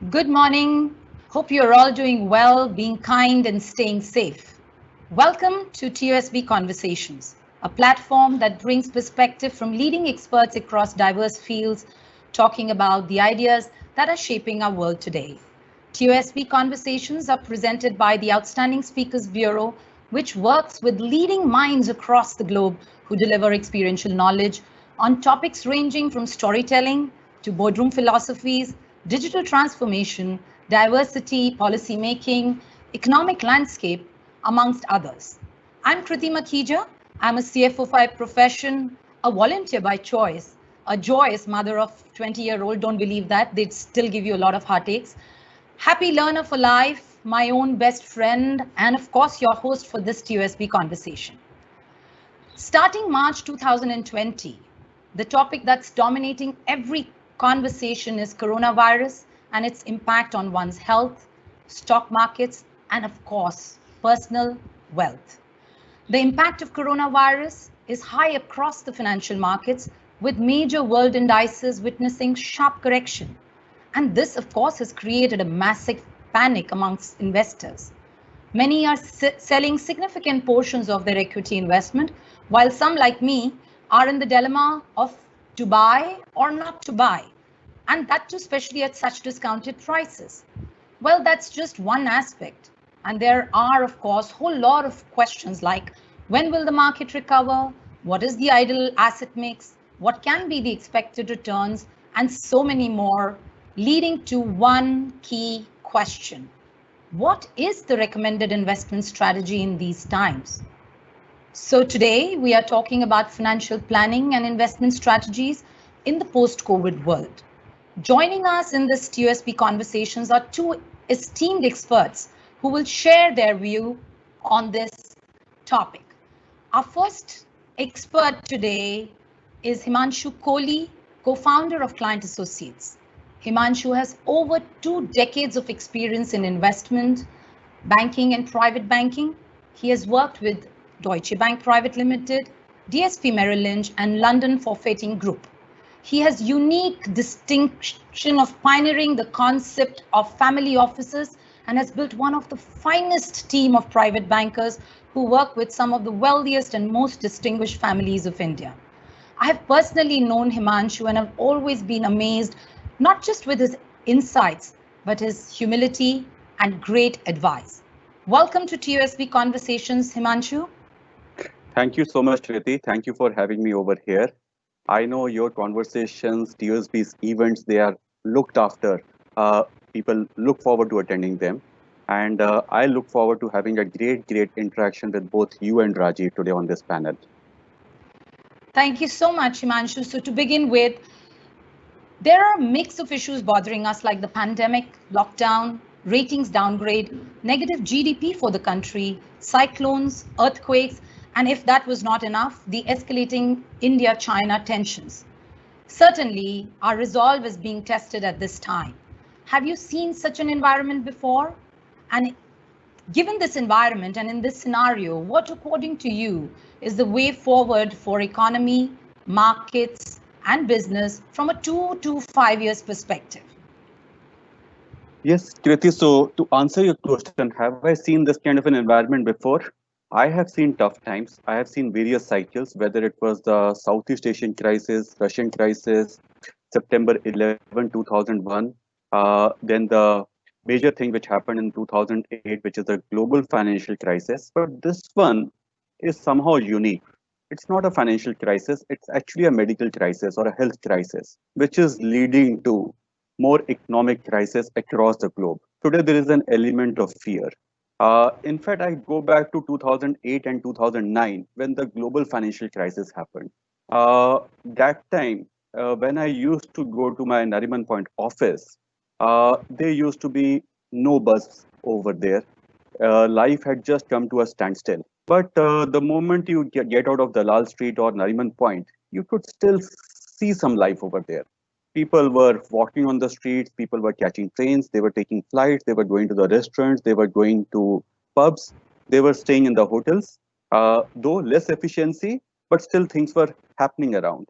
Good morning. Hope you're all doing well, being kind, and staying safe. Welcome to TUSB Conversations, a platform that brings perspective from leading experts across diverse fields, talking about the ideas that are shaping our world today. TUSB Conversations are presented by the Outstanding Speakers Bureau, which works with leading minds across the globe who deliver experiential knowledge on topics ranging from storytelling to boardroom philosophies, digital transformation, diversity, policy making, economic landscape, amongst others. I'm Kriti Makhija. I'm a CFO by profession, a volunteer by choice, a joyous mother of 20-year-old. Don't believe that. They'd still give you a lot of heartaches. Happy learner for life, my own best friend, and of course, your host for this TUSB conversation. Starting March 2020, the topic that's dominating every conversation is coronavirus and its impact on one's health, stock markets, and of course, personal wealth. The impact of coronavirus is high across the financial markets, with major world indices witnessing sharp correction. And this, of course, has created a massive panic amongst investors. Many are selling significant portions of their equity investment, while some, like me, are in the dilemma of to buy or not to buy, and that too, especially at such discounted prices. Well, that's just one aspect. And there are, of course, a whole lot of questions like when will the market recover? What is the ideal asset mix? What can be the expected returns? And so many more, leading to one key question. What is the recommended investment strategy in these times? So today we are talking about financial planning and investment strategies in the post-COVID world. Joining us in this TUSB conversations are two esteemed experts who will share their view on this topic. Our first expert today is Himashu Kohli, co-founder of ClientAssociates. Himanshu has over 2 decades of experience in investment, banking and private banking. He has worked with Deutsche Bank Private Limited, DSP Merrill Lynch, and London Forfeiting Group. He has unique distinction of pioneering the concept of family offices and has built one of the finest team of private bankers who work with some of the wealthiest and most distinguished families of India. I have personally known Himanshu and have always been amazed not just with his insights, but his humility and great advice. Welcome to TUSB Conversations, Himanshu. Thank you so much, Kriti. Thank you for having me over here. I know your conversations, TUSB's events, they are looked after. People look forward to attending them. And I look forward to having a great interaction with both you and Rajiv today on this panel. Thank you so much, Himanshu. So to begin with, there are a mix of issues bothering us like the pandemic, lockdown, ratings downgrade, negative GDP for the country, cyclones, earthquakes, and if that was not enough, the escalating India-China tensions. Certainly, our resolve is being tested at this time. Have you seen such an environment before? And given this environment and in this scenario, what according to you is the way forward for economy, markets, and business from a 2 to 5 years perspective? Yes, Kriti, so to answer your question, have I seen this kind of an environment before? I have seen tough times. I have seen various cycles, whether it was the Southeast Asian crisis, Russian crisis, September 11, 2001, then the major thing which happened in 2008, which is the global financial crisis. But this one is somehow unique. It's not a financial crisis, it's actually a medical crisis or a health crisis, which is leading to more economic crisis across the globe. Today, there is an element of fear. In fact, I go back to 2008 and 2009 when the global financial crisis happened. That time, when I used to go to my Nariman Point office, there used to be no bus over there. Life had just come to a standstill. But the moment you get out of Dalal Street or Nariman Point, you could still see some life over there. People were walking on the streets, people were catching trains, they were taking flights, they were going to the restaurants, they were going to pubs, they were staying in the hotels. Though less efficiency, but still things were happening around.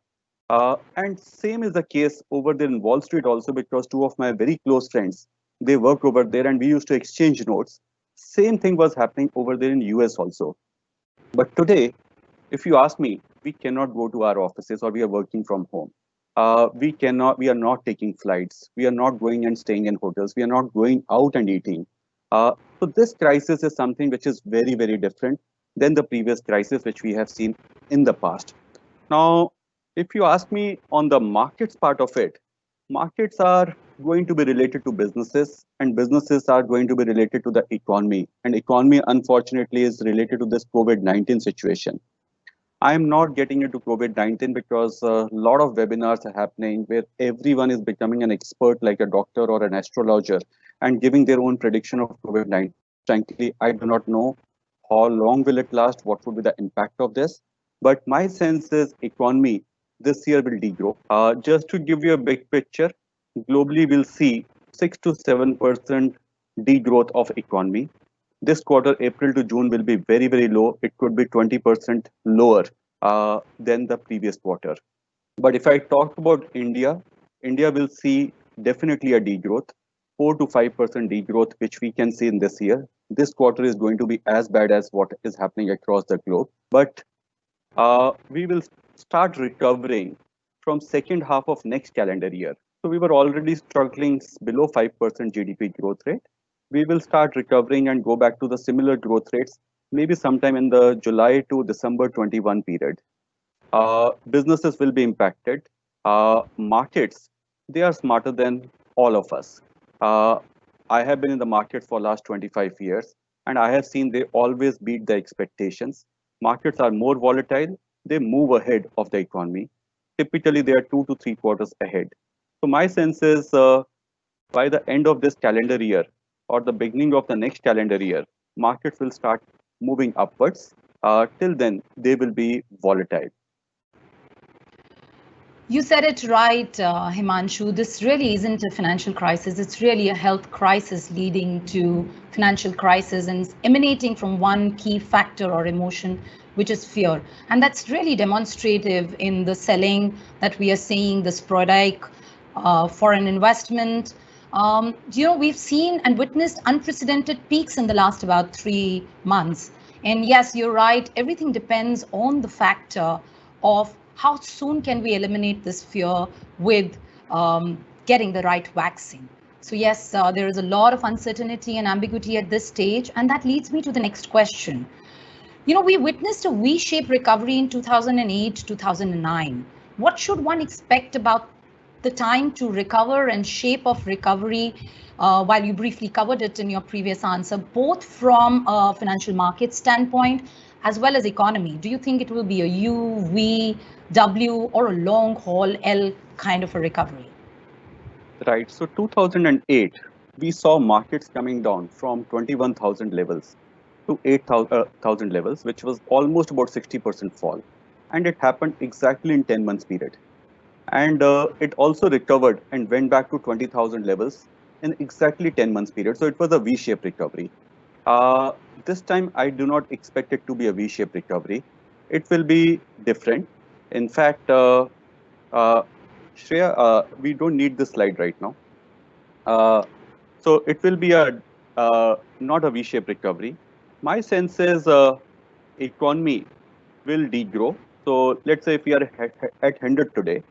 And same is the case over there in Wall Street also, because two of my very close friends, They work over there, and we used to exchange notes. Same thing was happening over there in US also. But today, if you ask me, we cannot go to our offices, or we are working from home. We are not taking flights. We are not going and staying in hotels. We are not going out and eating. So this crisis is something which is very, very different than the previous crisis which we have seen in the past. Now, if you ask me on the markets part of it, markets are going to be related to businesses, and businesses are going to be related to the economy. And economy, unfortunately, is related to this COVID-19 situation. I'm not getting into COVID-19 because a lot of webinars are happening where everyone is becoming an expert, like a doctor or an astrologer, and giving their own prediction of COVID-19. Frankly, I do not know how long will it last, what would be the impact of this. But my sense is economy this year will degrow. Just to give you a big picture, globally we'll see 6 to 7% degrowth of economy. This quarter, April to June, will be very, very low. It could be 20% lower than the previous quarter. But if I talk about India, India will see definitely a degrowth, 4 to 5% degrowth, which we can see in this year. This quarter is going to be as bad as what is happening across the globe. But we will start recovering from second half of next calendar year. So we were already struggling below 5% GDP growth rate. We will start recovering and go back to the similar growth rates, maybe sometime in the July to December 21 period. Businesses will be impacted. Markets, they are smarter than all of us. Uh, I have been in the market for last 25 years, and I have seen they always beat the expectations. Markets are more volatile. They move ahead of the economy. Typically, they are 2 to 3 quarters ahead. So my sense is by the end of this calendar year or the beginning of the next calendar year, markets will start moving upwards. Till then, they will be volatile. You said it right, Himanshu. This really isn't a financial crisis. It's really a health crisis leading to financial crisis and emanating from one key factor or emotion, which is fear. And that's really demonstrative in the selling that we are seeing, the sporadic foreign investment. We've seen and witnessed unprecedented peaks in the last about 3 months. And yes, you're right. Everything depends on the factor of how soon can we eliminate this fear with getting the right vaccine. So yes, there is a lot of uncertainty and ambiguity at this stage. And that leads me to the next question. We witnessed a V-shaped recovery in 2008, 2009. What should one expect about the time to recover and shape of recovery, while you briefly covered it in your previous answer, both from a financial market standpoint as well as economy? Do you think it will be a U, V, W, or a long haul L kind of a recovery? Right. So 2008, we saw markets coming down from 21,000 levels to 8,000 levels, which was almost about 60% fall. And it happened exactly in 10 months period. And it also recovered and went back to 20,000 levels in exactly 10 months period. So it was a V-shaped recovery. This time, I do not expect it to be a V-shaped recovery. It will be different. In fact, Shreya, we don't need this slide right now. So it will be not a V-shaped recovery. My sense is economy will degrow. So let's say if we are at 100 today,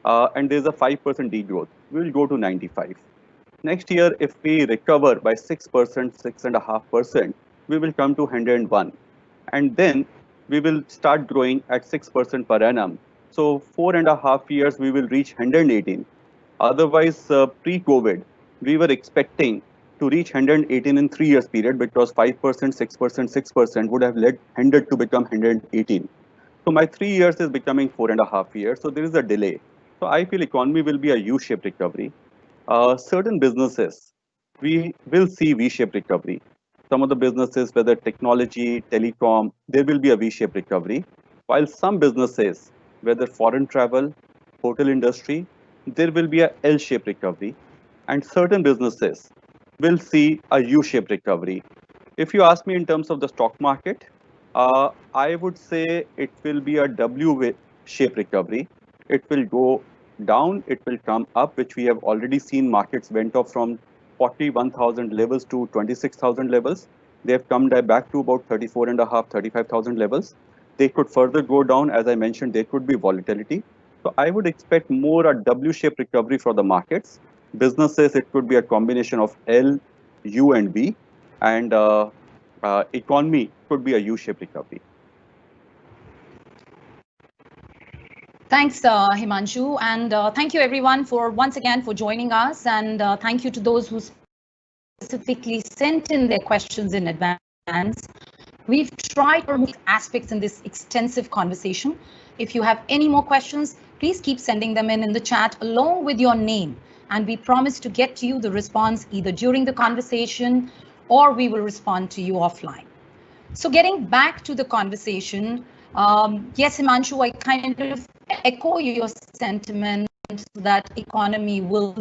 and there's a 5% degrowth, we will go to 95. Next year, if we recover by 6%, 6.5%, we will come to 101. And then we will start growing at 6% per annum. So 4.5 years, we will reach 118. Otherwise, pre-COVID, we were expecting to reach 118 in 3 years period, because 5%, 6%, 6% would have led 100 to become 118. So my 3 years is becoming 4.5 years. So there is a delay. So I feel economy will be a U-shaped recovery. Certain businesses, we will see V-shaped recovery. Some of the businesses, whether technology, telecom, there will be a V-shaped recovery. While some businesses, whether foreign travel, hotel industry, there will be a L-shaped recovery. And certain businesses will see a U-shaped recovery. If you ask me in terms of the stock market, I would say it will be a W-shaped recovery. It will go down, it will come up, which we have already seen. Markets went up from 41,000 levels to 26,000 levels. They have come back to about 34.5, 35,000 levels. They could further go down. As I mentioned, there could be volatility. So I would expect more a W-shaped recovery for the markets. Businesses, it could be a combination of L, U, and V. And economy could be a U-shaped recovery. Thanks, Himanshu, and thank you everyone for once again for joining us, and thank you to those who specifically sent in their questions in advance. We've tried to remove aspects in this extensive conversation. If you have any more questions, please keep sending them in the chat along with your name, and we promise to get to you the response either during the conversation or we will respond to you offline. So getting back to the conversation, yes, Himanshu, I kind of echo your sentiment that economy will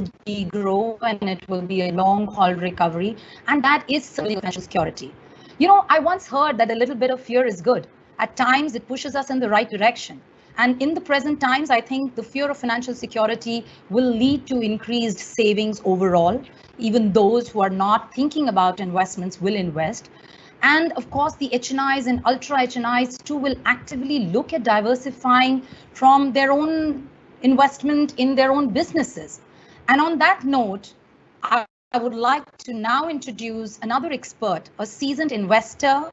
grow and it will be a long haul recovery, and that is certainly financial security. You know, I once heard that a little bit of fear is good. At times it pushes us in the right direction. And in the present times, I think the fear of financial security will lead to increased savings overall. Even those who are not thinking about investments will invest. And of course, the HNIs and ultra HNIs too will actively look at diversifying from their own investment in their own businesses. And on that note, I would like to now introduce another expert, a seasoned investor,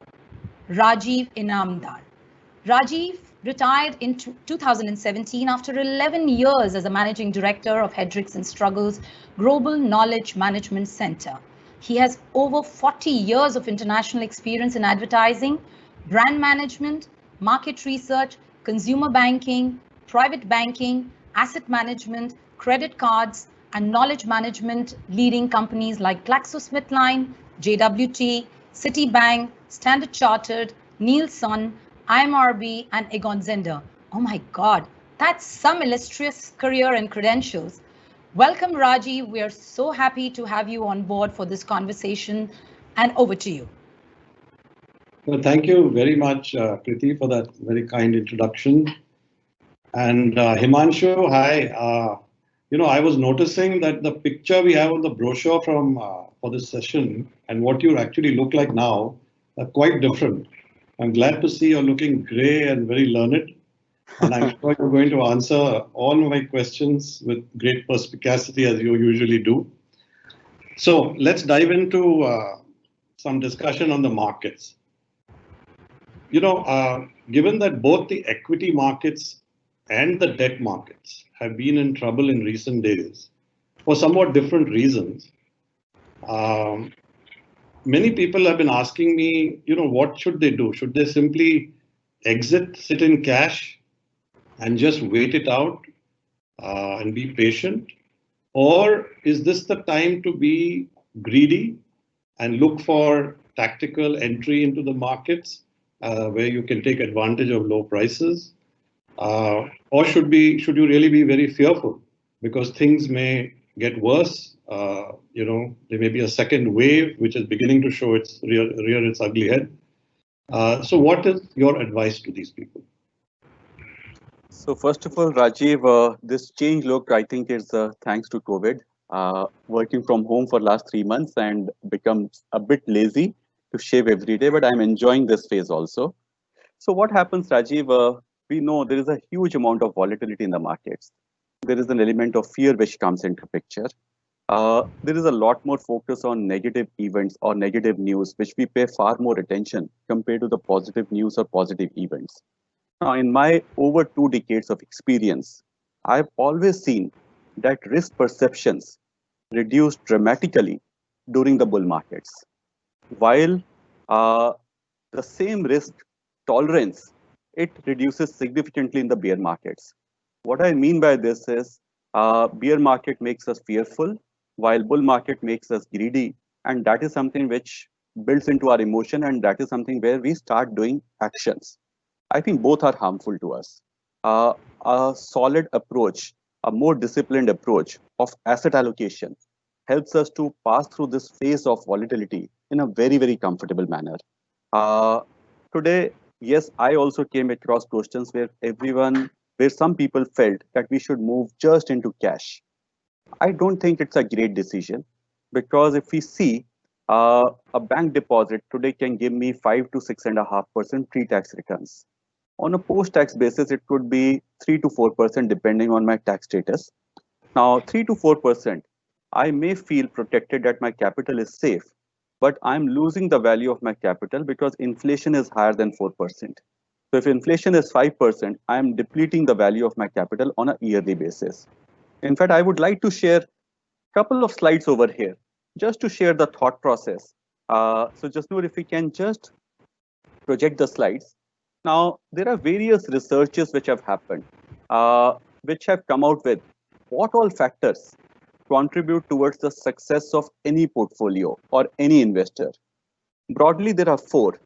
Rajiv Inamdar. Rajiv retired in 2017 after 11 years as a managing director of Hendricks and Struggles Global Knowledge Management Center. He has over 40 years of international experience in advertising, brand management, market research, consumer banking, private banking, asset management, credit cards, and knowledge management, leading companies like GlaxoSmithKline, JWT, Citibank, Standard Chartered, Nielsen, IMRB, and Egon Zehnder. Oh my God, that's some illustrious career and credentials. Welcome, Rajiv. We are so happy to have you on board for this conversation, and over to you. Well, thank you very much, Kriti, for that very kind introduction. And Himanshu, hi. I was noticing that the picture we have on the brochure for this session and what you actually look like now are quite different. I'm glad to see you're looking grey and very learned. And I'm sure you're going to answer all my questions with great perspicacity as you usually do. So let's dive into some discussion on the markets. Given that both the equity markets and the debt markets have been in trouble in recent days for somewhat different reasons, many people have been asking me, what should they do? Should they simply exit, sit in cash, and just wait it out and be patient? Or is this the time to be greedy and look for tactical entry into the markets where you can take advantage of low prices? Or should you really be very fearful because things may get worse? There may be a second wave which is beginning to show rear its ugly head. So what is your advice to these people? So first of all, Rajiv, this change look, I think is thanks to COVID. Working from home for last 3 months and become a bit lazy to shave every day, but I'm enjoying this phase also. So what happens, Rajiv? We know there is a huge amount of volatility in the markets. There is an element of fear which comes into picture. There is a lot more focus on negative events or negative news, which we pay far more attention compared to the positive news or positive events. Now, in my over 2 decades of experience, I've always seen that risk perceptions reduced dramatically during the bull markets, while the same risk tolerance, it reduces significantly in the bear markets. What I mean by this is bear market makes us fearful, while bull market makes us greedy. And that is something which builds into our emotion, and that is something where we start doing actions. I think both are harmful to us. A solid approach, a more disciplined approach of asset allocation helps us to pass through this phase of volatility in a very, very comfortable manner. Today, yes, I also came across questions where some people felt that we should move just into cash. I don't think it's a great decision. because if we see a bank deposit today can give me 5 to 6.5% pre-tax returns. On a post-tax basis, it could be 3 to 4% depending on my tax status. Now, 3 to 4%, I may feel protected that my capital is safe, but I'm losing the value of my capital because inflation is higher than 4%. So if inflation is 5%, I'm depleting the value of my capital on a yearly basis. In fact, I would like to share a couple of slides over here just to share the thought process. So just know if we can just project the slides. Now, there are various researches which have happened, which have come out with what all factors contribute towards the success of any portfolio or any investor. Broadly, there are four.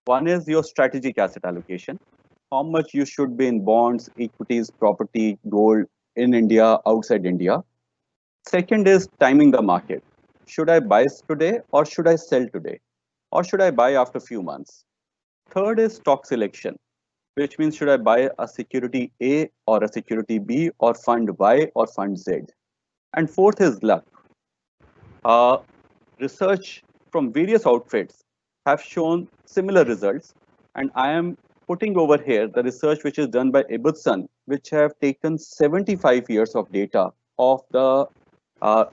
One is your strategic asset allocation, how much you should be in bonds, equities, property, gold in India, outside India. Second is timing the market. Should I buy today or should I sell today? Or should I buy after a few months? Third is stock selection, which means should I buy a security A or a security B or fund Y or fund Z? And fourth is luck. Research from various outfits have shown similar results, and I am putting over here the research which is done by Ibbotson, which have taken 75 years of data of the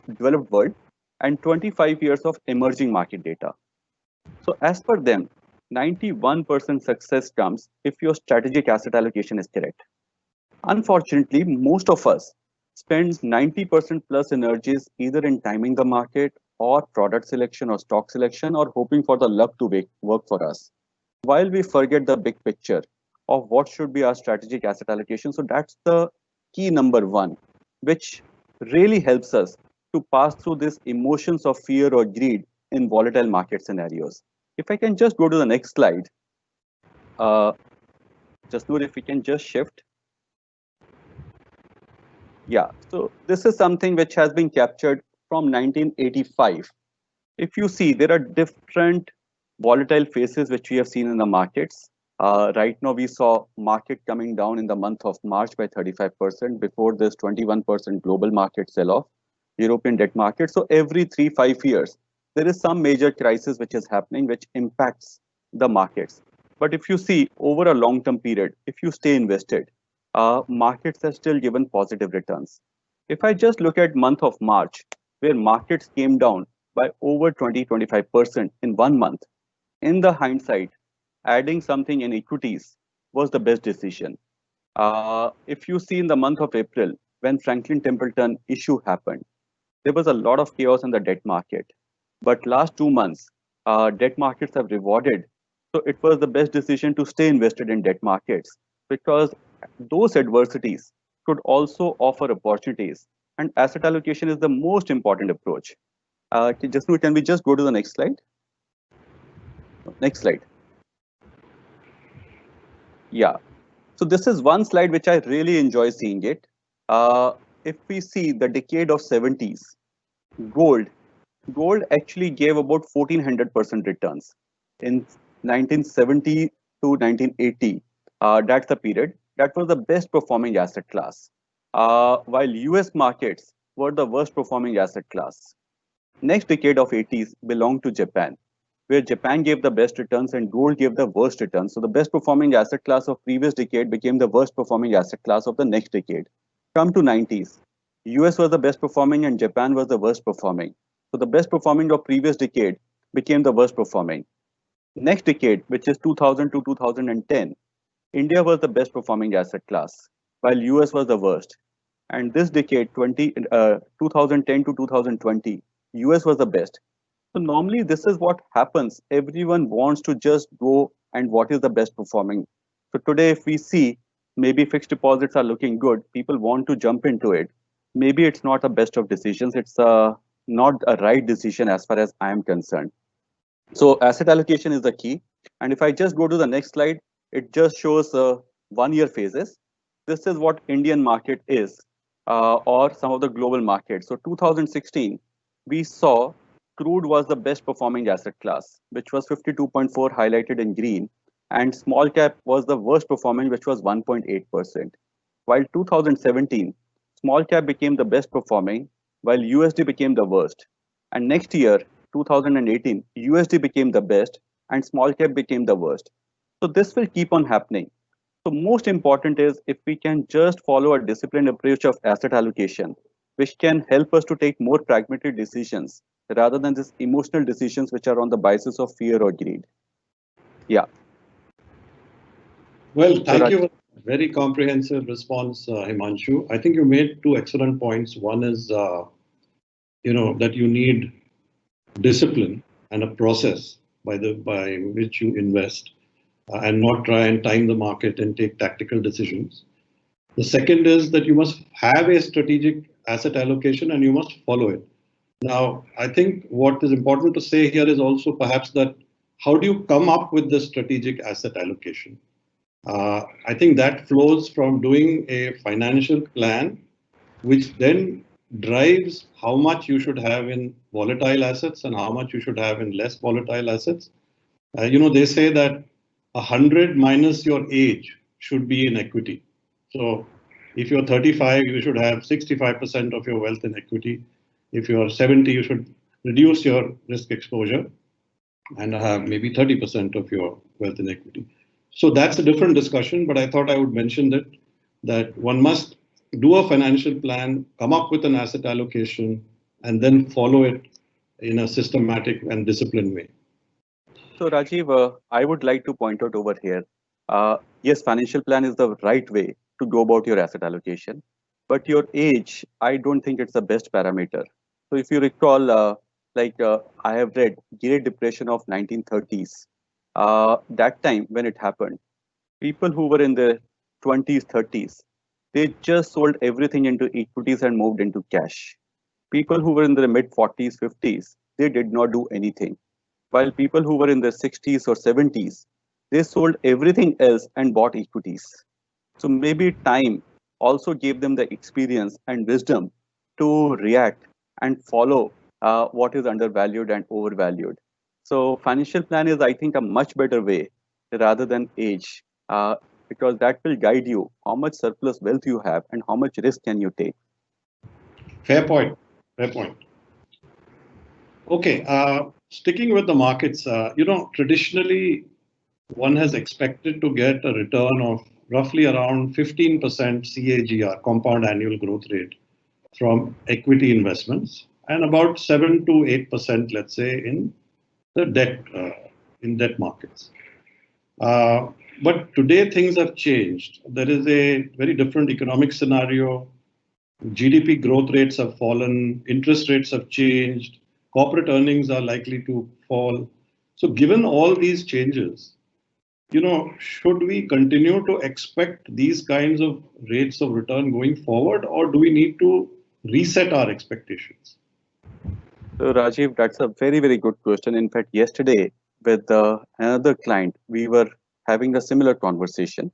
developed world and 25 years of emerging market data. So as per them, 91% success comes if your strategic asset allocation is correct. Unfortunately, most of us spend 90% plus energies either in timing the market or product selection or stock selection or hoping for the luck to work for us, while we forget the big picture of what should be our strategic asset allocation. So that's the key number one, which really helps us to pass through these emotions of fear or greed in volatile market scenarios. If I can just go to the next slide, just note if we can just shift. Yeah, so this is something which has been captured from 1985. If you see, there are different volatile phases which we have seen in the markets. Right now, we saw market coming down in the month of March by 35%. Before this, 21% global market sell-off, European debt market. So every 3-5 years, there is some major crisis which is happening, which impacts the markets. But if you see over a long-term period, if you stay invested, markets have still given positive returns. If I just look at month of March, where markets came down by over 20-25% in 1 month, in the hindsight, adding something in equities was the best decision. If you see in the month of April, when Franklin Templeton issue happened, there was a lot of chaos in the debt market. But last 2 months, debt markets have rewarded. So it was the best decision to stay invested in debt markets because those adversities could also offer opportunities. And asset allocation is the most important approach. Can we just go to the next slide? Next slide. Yeah. So this is one slide which I really enjoy seeing it. If we see the decade of 70s, gold actually gave about 1400% returns in 1970 to 1980. That's the period. That was the best performing asset class. While US markets were the worst performing asset class. Next decade of 80s belonged to Japan, where Japan gave the best returns and gold gave the worst returns. So the best performing asset class of previous decade became the worst performing asset class of the next decade. Come to 90s, US was the best performing and Japan was the worst performing. So the best performing of previous decade became the worst performing. Next decade, which is 2000 to 2010, India was the best performing asset class, while US was the worst. And this decade, 2010 to 2020, US was the best. So normally this is what happens. Everyone wants to just go and what is the best performing. So today, if we see maybe fixed deposits are looking good, people want to jump into it. Maybe it's not a best of decisions. It's not a right decision as far as I am concerned. So asset allocation is the key. And if I just go to the next slide, it just shows 1 year phases. This is what Indian market is or some of the global markets. So 2016, we saw crude was the best performing asset class, which was 52.4 highlighted in green, and small cap was the worst performing, which was 1.8%. While 2017, small cap became the best performing, while USD became the worst. And next year, 2018, USD became the best and small cap became the worst. So this will keep on happening. So most important is if we can just follow a disciplined approach of asset allocation, which can help us to take more pragmatic decisions rather than just emotional decisions which are on the basis of fear or greed. Yeah. Well, So thank you Raj, for a very comprehensive response, Himanshu. I think you made two excellent points. One is, that you need discipline and a process by which you invest, and not try and time the market and take tactical decisions. The second is that you must have a strategic asset allocation and you must follow it. Now, I think what is important to say here is also perhaps that how do you come up with the strategic asset allocation? I think that flows from doing a financial plan, which then drives how much you should have in volatile assets and how much you should have in less volatile assets. They say that 100 minus your age should be in equity. So if you're 35, you should have 65% of your wealth in equity. If you're 70, you should reduce your risk exposure and have maybe 30% of your wealth in equity. So that's a different discussion, but I thought I would mention that one must do a financial plan, come up with an asset allocation, and then follow it in a systematic and disciplined way. so Rajiv, I would like to point out over here. Yes, financial plan is the right way to go about your asset allocation, but your age, I don't think it's the best parameter. So if you recall, I have read Great Depression of 1930s. That time when it happened, people who were in their 20s, 30s, they just sold everything into equities and moved into cash. People who were in their mid 40s, 50s, they did not do anything. While people who were in their 60s or 70s, they sold everything else and bought equities. So maybe time also gave them the experience and wisdom to react and follow what is undervalued and overvalued. So financial plan is, I think, a much better way rather than age, because that will guide you how much surplus wealth you have and how much risk can you take. Fair point. Fair point. Okay, sticking with the markets, traditionally one has expected to get a return of roughly around 15% CAGR, compound annual growth rate, from equity investments, and about 7 to 8%, let's say, in the debt markets. But today things have changed. There is a very different economic scenario. GDP growth rates have fallen, interest rates have changed, corporate earnings are likely to fall. So given all these changes, should we continue to expect these kinds of rates of return going forward, or do we need to reset our expectations? So Rajiv, that's a very, very good question. In fact, yesterday with another client, we were having a similar conversation.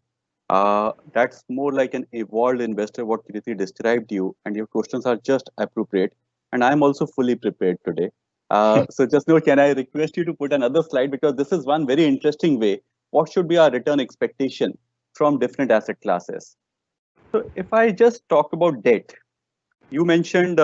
That's more like an evolved investor, what Kriti described you, and your questions are just appropriate. And I'm also fully prepared today. So just know, can I request you to put another slide, because this is one very interesting way. What should be our return expectation from different asset classes? So if I just talk about debt, you mentioned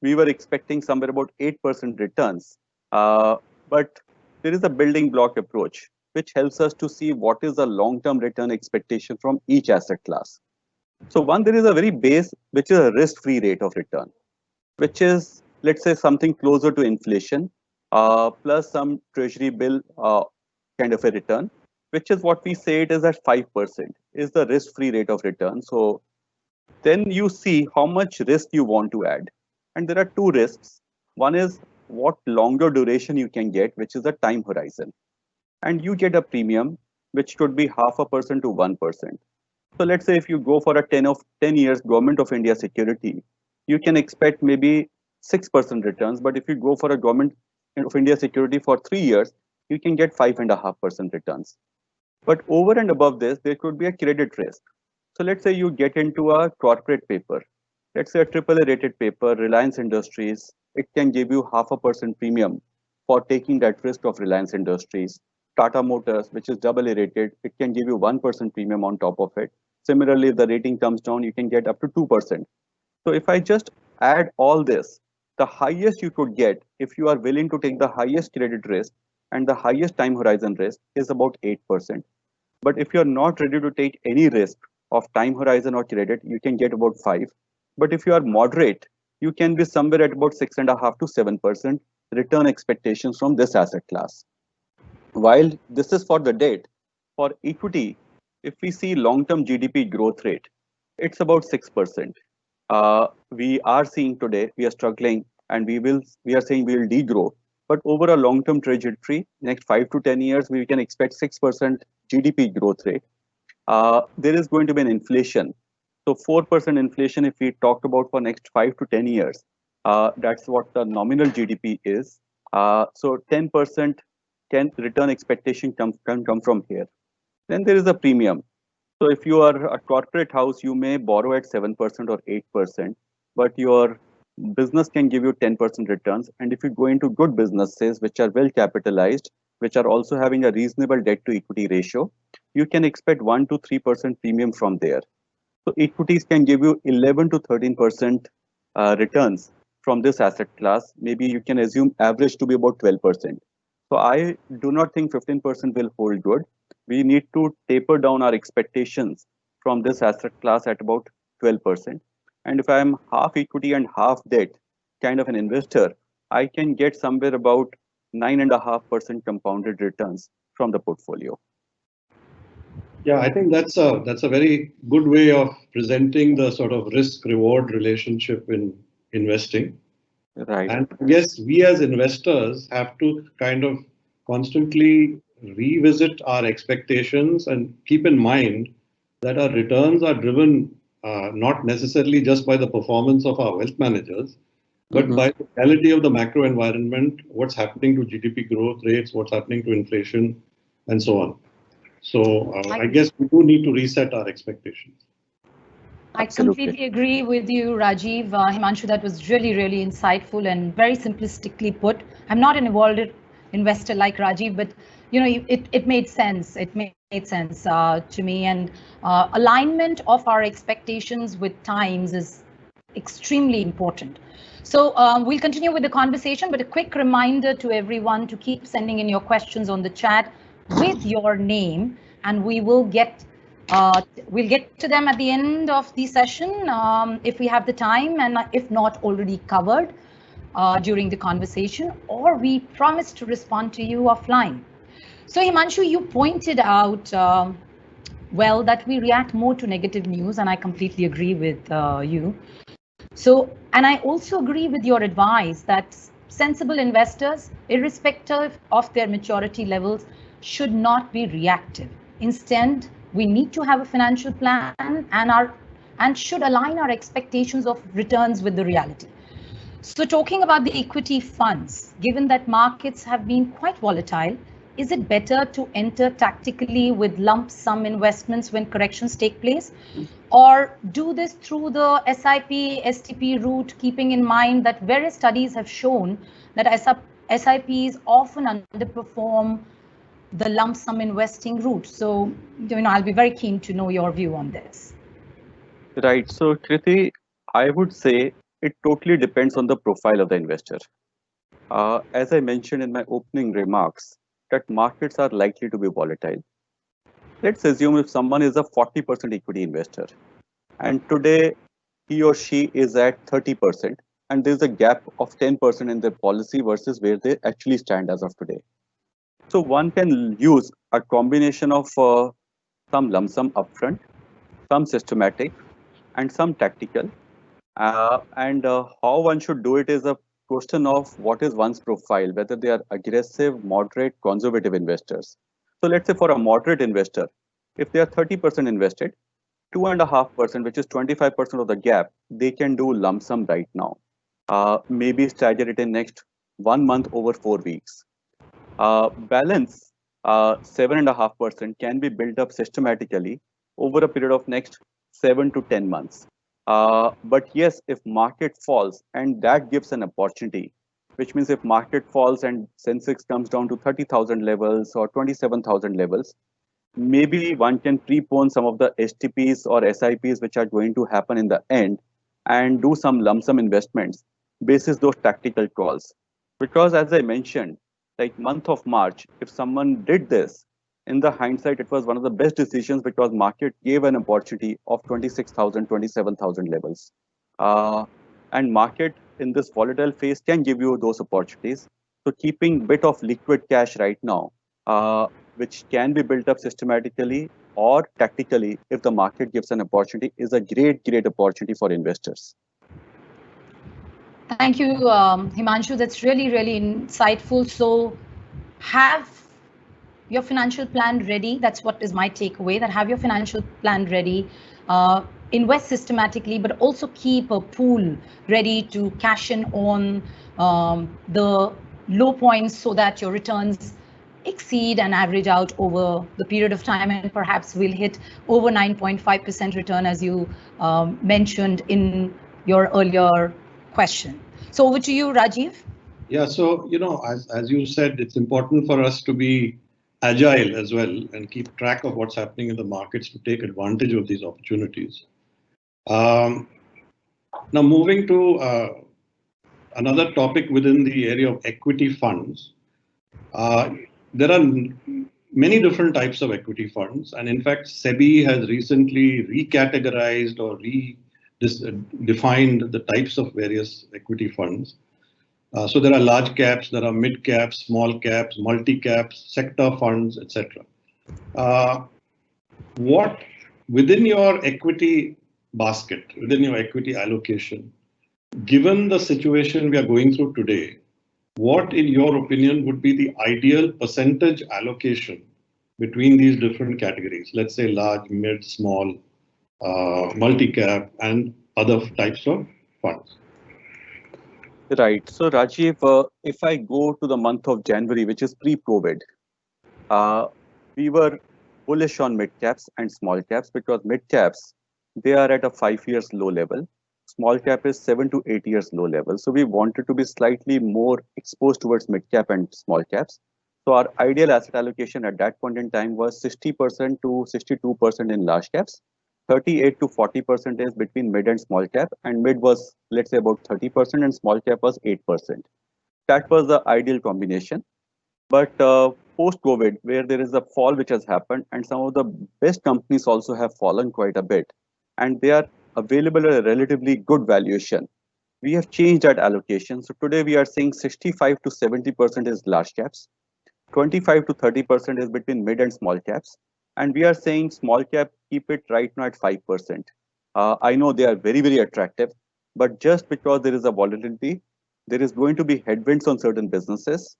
we were expecting somewhere about 8% returns, but there is a building block approach which helps us to see what is the long-term return expectation from each asset class. So one, there is a very base, which is a risk-free rate of return, which is, let's say, something closer to inflation, plus some treasury bill kind of a return, which is what we say it is at 5%, is the risk-free rate of return. So then you see how much risk you want to add. And there are two risks. One is what longer duration you can get, which is the time horizon. And you get a premium, which could be 0.5% to 1%. So let's say if you go for a 10 years Government of India security, you can expect maybe 6% returns. But if you go for a Government of India security for 3 years, you can get 5.5% returns. But over and above this, there could be a credit risk. So let's say you get into a corporate paper. Let's say a AAA rated paper, Reliance Industries, it can give you 0.5% premium for taking that risk of Reliance Industries. Tata Motors, which is AA rated, it can give you 1% premium on top of it. Similarly, if the rating comes down, you can get up to 2%. So if I just add all this, the highest you could get if you are willing to take the highest credit risk and the highest time horizon risk, is about 8%. But if you're not ready to take any risk of time horizon or credit, you can get about 5. But if you are moderate, you can be somewhere at about 6.5 to 7% return expectations from this asset class. While this is for the debt, for equity, if we see long-term GDP growth rate, it's about 6%. We are seeing today, we are struggling, and we are saying we will degrow. But over a long-term trajectory, next 5 to 10 years, we can expect 6% GDP growth rate. There is going to be an inflation. So 4% inflation, if we talked about for next 5 to 10 years, that's what the nominal GDP is. So 10% can return expectation can come from here. Then there is a premium. So if you are a corporate house, you may borrow at 7% or 8%, but your business can give you 10% returns. And if you go into good businesses, which are well capitalized, which are also having a reasonable debt to equity ratio, you can expect 1 to 3% premium from there. So equities can give you 11 to 13% returns from this asset class. Maybe you can assume average to be about 12%. So I do not think 15% will hold good. We need to taper down our expectations from this asset class at about 12%. And if I am half equity and half debt kind of an investor, I can get somewhere about 9.5% compounded returns from the portfolio. Yeah, I think that's a very good way of presenting the sort of risk-reward relationship in investing. Right. And I guess we as investors have to kind of constantly revisit our expectations and keep in mind that our returns are driven not necessarily just by the performance of our wealth managers, but by the reality of the macro environment, what's happening to GDP growth rates, what's happening to inflation, and so on. So I guess we do need to reset our expectations. I completely agree with you, Rajiv. Himanshu, that was really, really insightful and very simplistically put. I'm not an involved investor like Rajiv, but you know, it made sense. It made sense to me. And alignment of our expectations with times is extremely important. So we'll continue with the conversation, but a quick reminder to everyone to keep sending in your questions on the chat with your name, and we will get we'll get to them at the end of the session if we have the time, and if not already covered during the conversation, or we promise to respond to you offline. So Himanshu, you pointed out well that we react more to negative news, and I completely agree with you. So, and I also agree with your advice that sensible investors, irrespective of their maturity levels, should not be reactive. Instead, we need to have a financial plan and should align our expectations of returns with the reality. So talking about the equity funds, given that markets have been quite volatile, is it better to enter tactically with lump sum investments when corrections take place, or do this through the SIP, STP route, keeping in mind that various studies have shown that SIPs often underperform the lump sum investing route? So, you know, I'll be very keen to know your view on this. Right. So, Kriti, I would say it totally depends on the profile of the investor. As I mentioned in my opening remarks, that markets are likely to be volatile. Let's assume if someone is a 40% equity investor, and today he or she is at 30%, and there's a gap of 10% in their policy versus where they actually stand as of today. So one can use a combination of some lump sum upfront, some systematic, and some tactical. And how one should do it is a question of what is one's profile, whether they are aggressive, moderate, conservative investors. So let's say for a moderate investor, if they are 30% invested, 2.5%, which is 25% of the gap, they can do lump sum right now. Maybe stagger it in next 1 month over 4 weeks. Balance 7.5% can be built up systematically over a period of next 7 to 10 months. But yes, if market falls, and that gives an opportunity, which means if market falls and Sensex comes down to 30,000 levels or 27,000 levels, maybe one can prepone some of the STPs or SIPs which are going to happen in the end and do some lump sum investments basis those tactical calls. Because as I mentioned, like month of March, if someone did this, in the hindsight, it was one of the best decisions because market gave an opportunity of 26,000, 27,000 levels. Uh, and market in this volatile phase can give you those opportunities. So keeping bit of liquid cash right now, which can be built up systematically or tactically if the market gives an opportunity, is a great opportunity for investors. Thank you, Himanshu. That's really insightful. So have your financial plan ready. That's what is my takeaway, that have your financial plan ready. Invest systematically, but also keep a pool ready to cash in on the low points so that your returns exceed and average out over the period of time, and perhaps we'll hit over 9.5% return as you mentioned in your earlier question. So over to you, Rajiv. Yeah, so as you said, it's important for us to be agile as well and keep track of what's happening in the markets to take advantage of these opportunities. Now moving to another topic within the area of equity funds. There are many different types of equity funds, and in fact, SEBI has recently recategorized or defined the types of various equity funds. So there are large caps, there are mid caps, small caps, multi caps, sector funds, etc. What within your equity basket, within your equity allocation, given the situation we are going through today, what, in your opinion, would be the ideal percentage allocation between these different categories? Let's say large, mid, small, multi-cap, and other types of funds. Right. So, Rajiv, if I go to the month of January, which is pre-COVID, we were bullish on mid caps and small caps because mid caps, they are at a 5 years low level. Small cap is 7 to 8 years low level. So we wanted to be slightly more exposed towards mid cap and small caps. So our ideal asset allocation at that point in time was 60% to 62% in large caps, 38 to 40% is between mid and small cap, and mid was, let's say, about 30% and small cap was 8%. That was the ideal combination. But post-COVID, where there is a fall which has happened, and some of the best companies also have fallen quite a bit, and they are available at a relatively good valuation, we have changed that allocation. So today we are saying 65 to 70% is large caps, 25 to 30% is between mid and small caps, and we are saying small cap, keep it right now at 5%. I know they are very attractive, but just because there is a volatility, there is going to be headwinds on certain businesses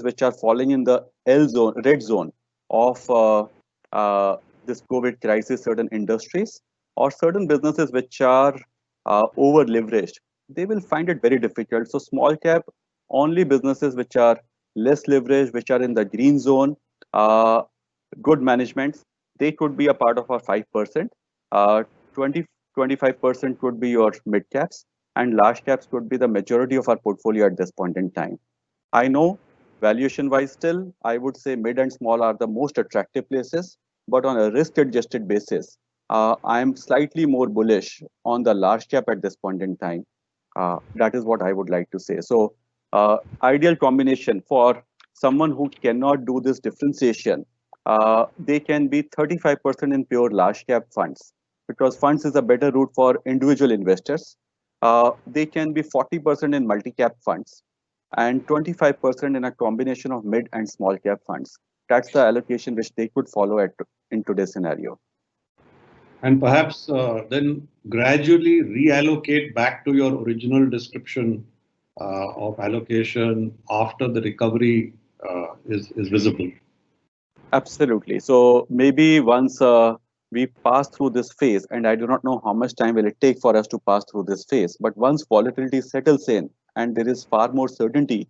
which are falling in the red zone of this COVID crisis, certain industries, or certain businesses which are over leveraged, they will find it very difficult. So small cap, only businesses which are less leveraged, which are in the green zone, good managements, they could be a part of our 5%. 20-25% could be your mid caps, and large caps could be the majority of our portfolio at this point in time. I know valuation wise still, I would say mid and small are the most attractive places, but on a risk adjusted basis, I'm slightly more bullish on the large cap at this point in time. That is what I would like to say. So ideal combination for someone who cannot do this differentiation, they can be 35% in pure large cap funds, because funds is a better route for individual investors. They can be 40% in multi-cap funds and 25% in a combination of mid and small cap funds. That's the allocation which they could follow in today's scenario. And perhaps then gradually reallocate back to your original description of allocation after the recovery is visible. Absolutely. So maybe once we pass through this phase, and I do not know how much time will it take for us to pass through this phase, but once volatility settles in and there is far more certainty,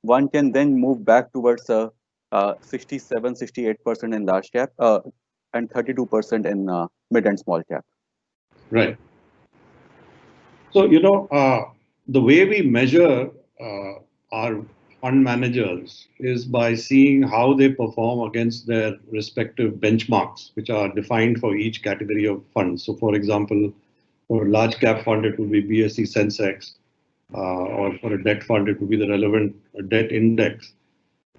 one can then move back towards 67, 68% in large cap and 32% in mid and small cap. Right. So, the way we measure our fund managers is by seeing how they perform against their respective benchmarks, which are defined for each category of funds. So, for example, for a large cap fund, it will be BSE Sensex. or for a debt fund, it would be the relevant debt index.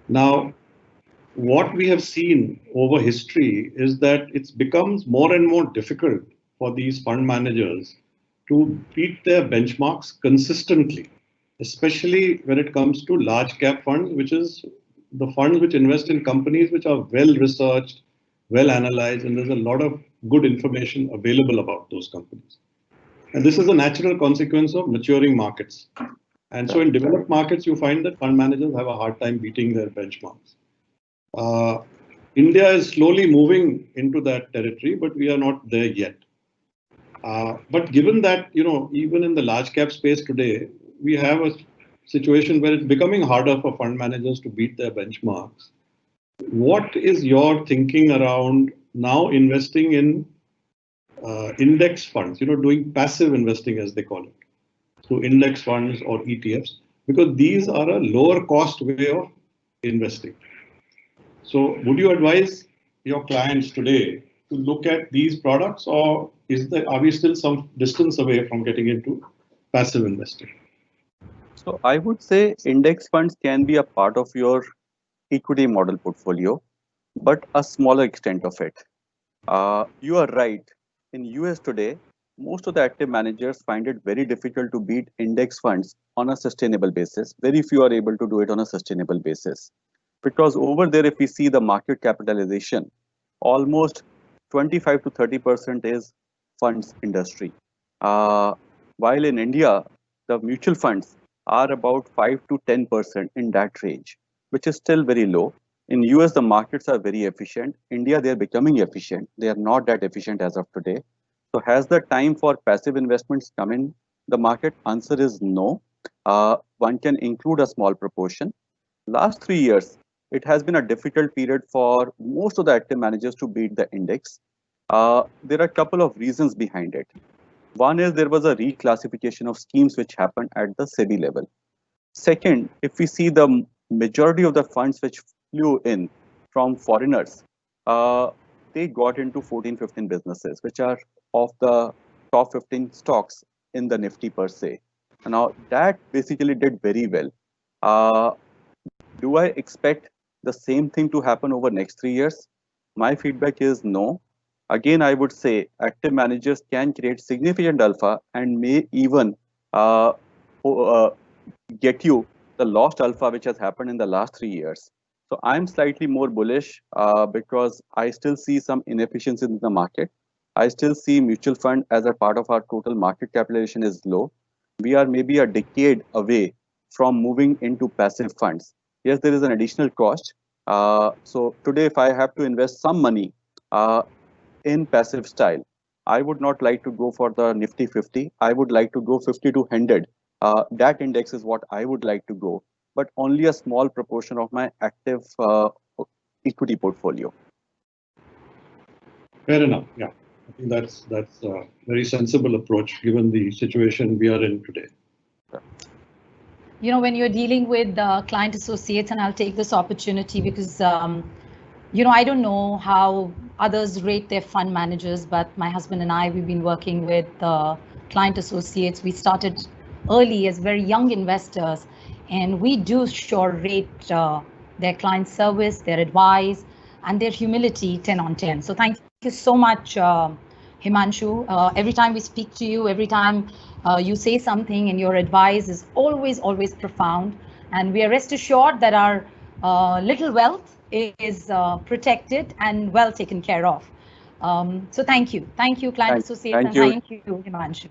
Now, what we have seen over history is that it becomes more and more difficult for these fund managers to beat their benchmarks consistently, especially when it comes to large cap funds, which is the funds which invest in companies which are well researched, well analyzed, and there's a lot of good information available about those companies. And this is a natural consequence of maturing markets. And so in developed markets, you find that fund managers have a hard time beating their benchmarks. India is slowly moving into that territory, but we are not there yet. But given that, even in the large cap space today, we have a situation where it's becoming harder for fund managers to beat their benchmarks. What is your thinking around now investing in index funds, doing passive investing, as they call it, through index funds or ETFs, because these are a lower cost way of investing. So would you advise your clients today to look at these products, or are we still some distance away from getting into passive investing? So I would say index funds can be a part of your equity model portfolio, but a smaller extent of it. You are right. In US today, most of the active managers find it very difficult to beat index funds on a sustainable basis. Very few are able to do it on a sustainable basis. Because over there, if we see the market capitalization, almost 25 to 30% is funds industry. While in India, the mutual funds are about 5 to 10% in that range, which is still very low. In US, the markets are very efficient. India, they are becoming efficient. They are not that efficient as of today. So has the time for passive investments come in the market? Answer is no. One can include a small proportion. Last 3 years, it has been a difficult period for most of the active managers to beat the index. There are a couple of reasons behind it. One is there was a reclassification of schemes which happened at the SEBI level. Second, if we see the majority of the funds which flew in from foreigners, they got into 14, 15 businesses, which are of the top 15 stocks in the Nifty per se. Now, that basically did very well. Do I expect the same thing to happen over next 3 years? My feedback is no. Again, I would say active managers can create significant alpha and may even get you the lost alpha which has happened in the last 3 years. So I'm slightly more bullish because I still see some inefficiency in the market. I still see mutual fund as a part of our total market capitalization is low. We are maybe a decade away from moving into passive funds. Yes, there is an additional cost. So today, if I have to invest some money in passive style, I would not like to go for the Nifty 50. I would like to go 50 to 100. That index is what I would like to go, but only a small proportion of my active equity portfolio. Fair enough. Yeah, I think that's a very sensible approach given the situation we are in today. When you're dealing with client associates, and I'll take this opportunity because, I don't know how others rate their fund managers, but my husband and I, we've been working with client associates. We started early as very young investors, and we do sure rate their client service, their advice, and their humility 10 on 10. So thank you so much, Himanshu. Every time we speak to you, every time you say something, and your advice is always, always profound. And we are rest assured that our little wealth is protected and well taken care of. So thank you. Thank you, client associates, and thank you, Himanshu.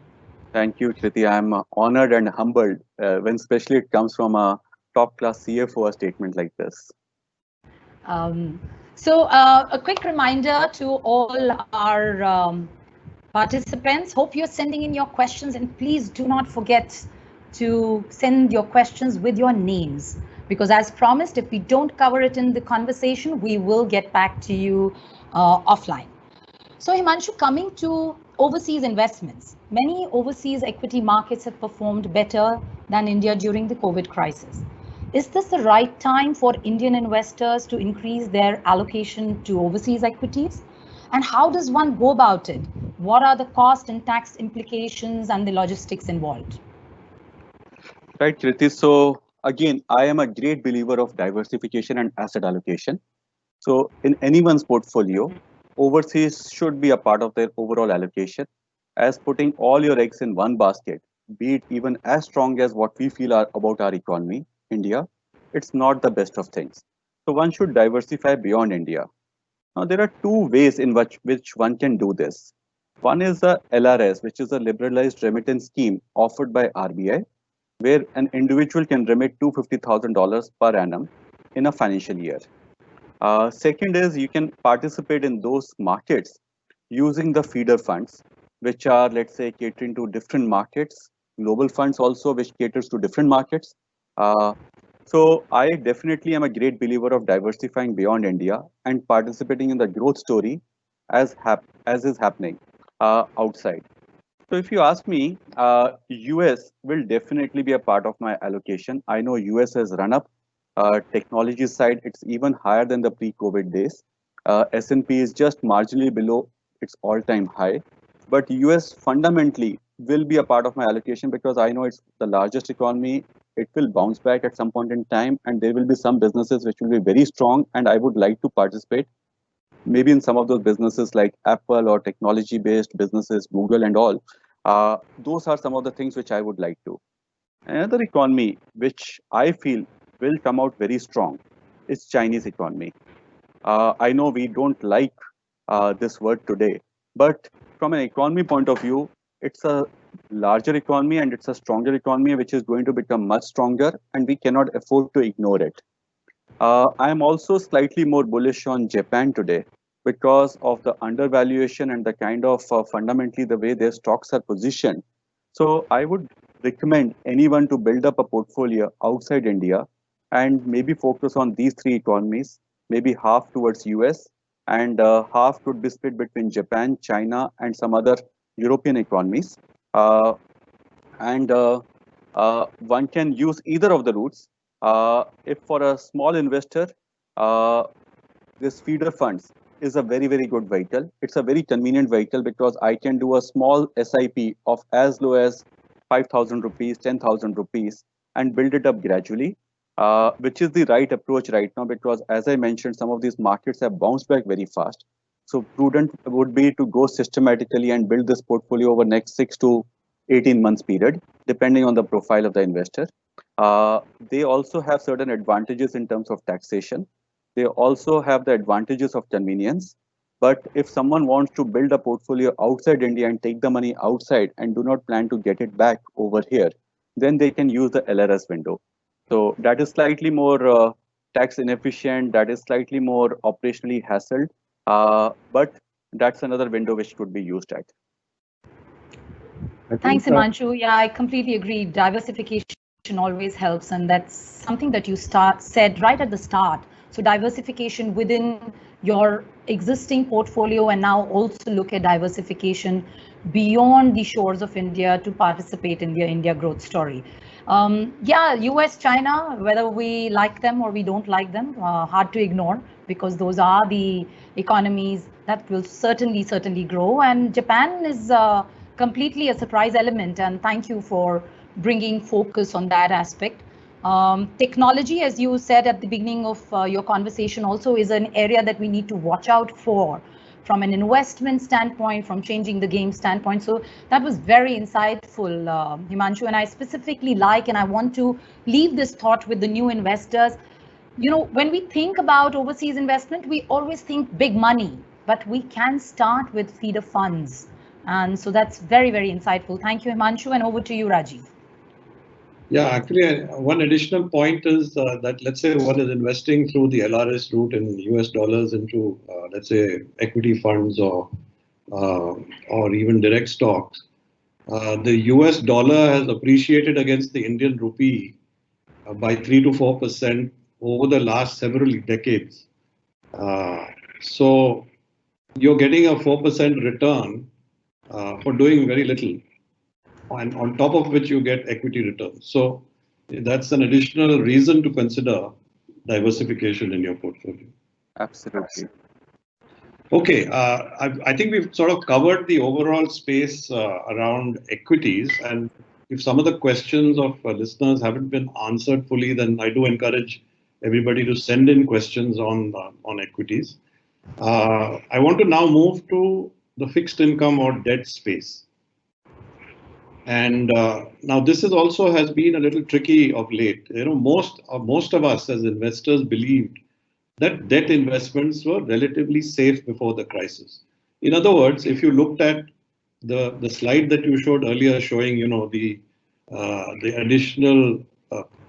Thank you, Kriti. I'm honored and humbled when especially it comes from a top-class CFO, a statement like this. So a quick reminder to all our participants. Hope you're sending in your questions, and please do not forget to send your questions with your names, because as promised, if we don't cover it in the conversation, we will get back to you offline. So Himanshu, coming to overseas investments, many overseas equity markets have performed better than India during the COVID crisis. Is this the right time for Indian investors to increase their allocation to overseas equities? And how does one go about it? What are the cost and tax implications and the logistics involved? Right, Kriti. So again, I am a great believer of diversification and asset allocation. So in anyone's portfolio, overseas should be a part of their overall allocation, as putting all your eggs in one basket, be it even as strong as what we feel are about our economy, India, it's not the best of things. So one should diversify beyond India. Now there are two ways in which one can do this. One is the LRS, which is a liberalized remittance scheme offered by RBI, where an individual can remit $250,000 per annum in a financial year. Second is you can participate in those markets using the feeder funds, which are, let's say, catering to different markets, global funds also, which caters to different markets. Uh, so I definitely am a great believer of diversifying beyond India and participating in the growth story as is happening outside. So if you ask me, US will definitely be a part of my allocation. I know US has run up. Technology side, it's even higher than the pre-COVID days. S&P is just marginally below its all-time high. But US fundamentally will be a part of my allocation because I know it's the largest economy. It will bounce back at some point in time, and there will be some businesses which will be very strong, and I would like to participate maybe in some of those businesses like Apple or technology based businesses, Google and all. Those are some of the things which I would like to. Another economy which I feel will come out very strong is Chinese economy. I know we don't like this word today, but from an economy point of view, it's a larger economy and it's a stronger economy which is going to become much stronger, and we cannot afford to ignore it. I am also slightly more bullish on Japan today because of the undervaluation and the kind of fundamentally the way their stocks are positioned. So I would recommend anyone to build up a portfolio outside India and maybe focus on these three economies, maybe half towards US and half could be split between Japan, China, and some other European economies. Uh, and one can use either of the routes. If for a small investor, uh, this feeder funds is a very, very good vehicle. It's a very convenient vehicle because I can do a small SIP of as low as 5,000 rupees, 10,000 rupees, and build it up gradually, which is the right approach right now because, as I mentioned, some of these markets have bounced back very fast. So prudent would be to go systematically and build this portfolio over next 6 to 18 months period, depending on the profile of the investor. They also have certain advantages in terms of taxation. They also have the advantages of convenience. But if someone wants to build a portfolio outside India and take the money outside and do not plan to get it back over here, then they can use the LRS window. So that is slightly more tax inefficient, that is slightly more operationally hassled, but that's another window which could be used at. Thanks, Himanshu. Yeah, I completely agree. Diversification always helps, and that's something that you said right at the start. So diversification within your existing portfolio, and now also look at diversification beyond the shores of India to participate in the India growth story. Yeah, US, China, whether we like them or we don't like them, hard to ignore because those are the economies that will certainly grow. And Japan is completely a surprise element, and thank you for bringing focus on that aspect. Technology, as you said at the beginning of your conversation, also is an area that we need to watch out for from an investment standpoint, from changing the game standpoint. So that was very insightful, Himanshu, and I specifically like, and I want to leave this thought with the new investors. You know, when we think about overseas investment, we always think big money, but we can start with feeder funds. And so that's very insightful. Thank you, Himanshu, and over to you, Rajiv. Yeah, actually, one additional point is that let's say one is investing through the LRS route in US dollars into, let's say, equity funds or even direct stocks. The US dollar has appreciated against the Indian rupee by 3 to 4% over the last several decades. So you're getting a 4% return for doing very little, and on top of which you get equity returns. So that's an additional reason to consider diversification in your portfolio. Absolutely. Okay, I think we've sort of covered the overall space around equities, and if some of the questions of listeners haven't been answered fully, then I do encourage everybody to send in questions on equities. I want to now move to the fixed income or debt space. And now this is also has been a little tricky of late. Most of us as investors believed that debt investments were relatively safe before the crisis. In other words, if you looked at the slide that you showed earlier, showing the additional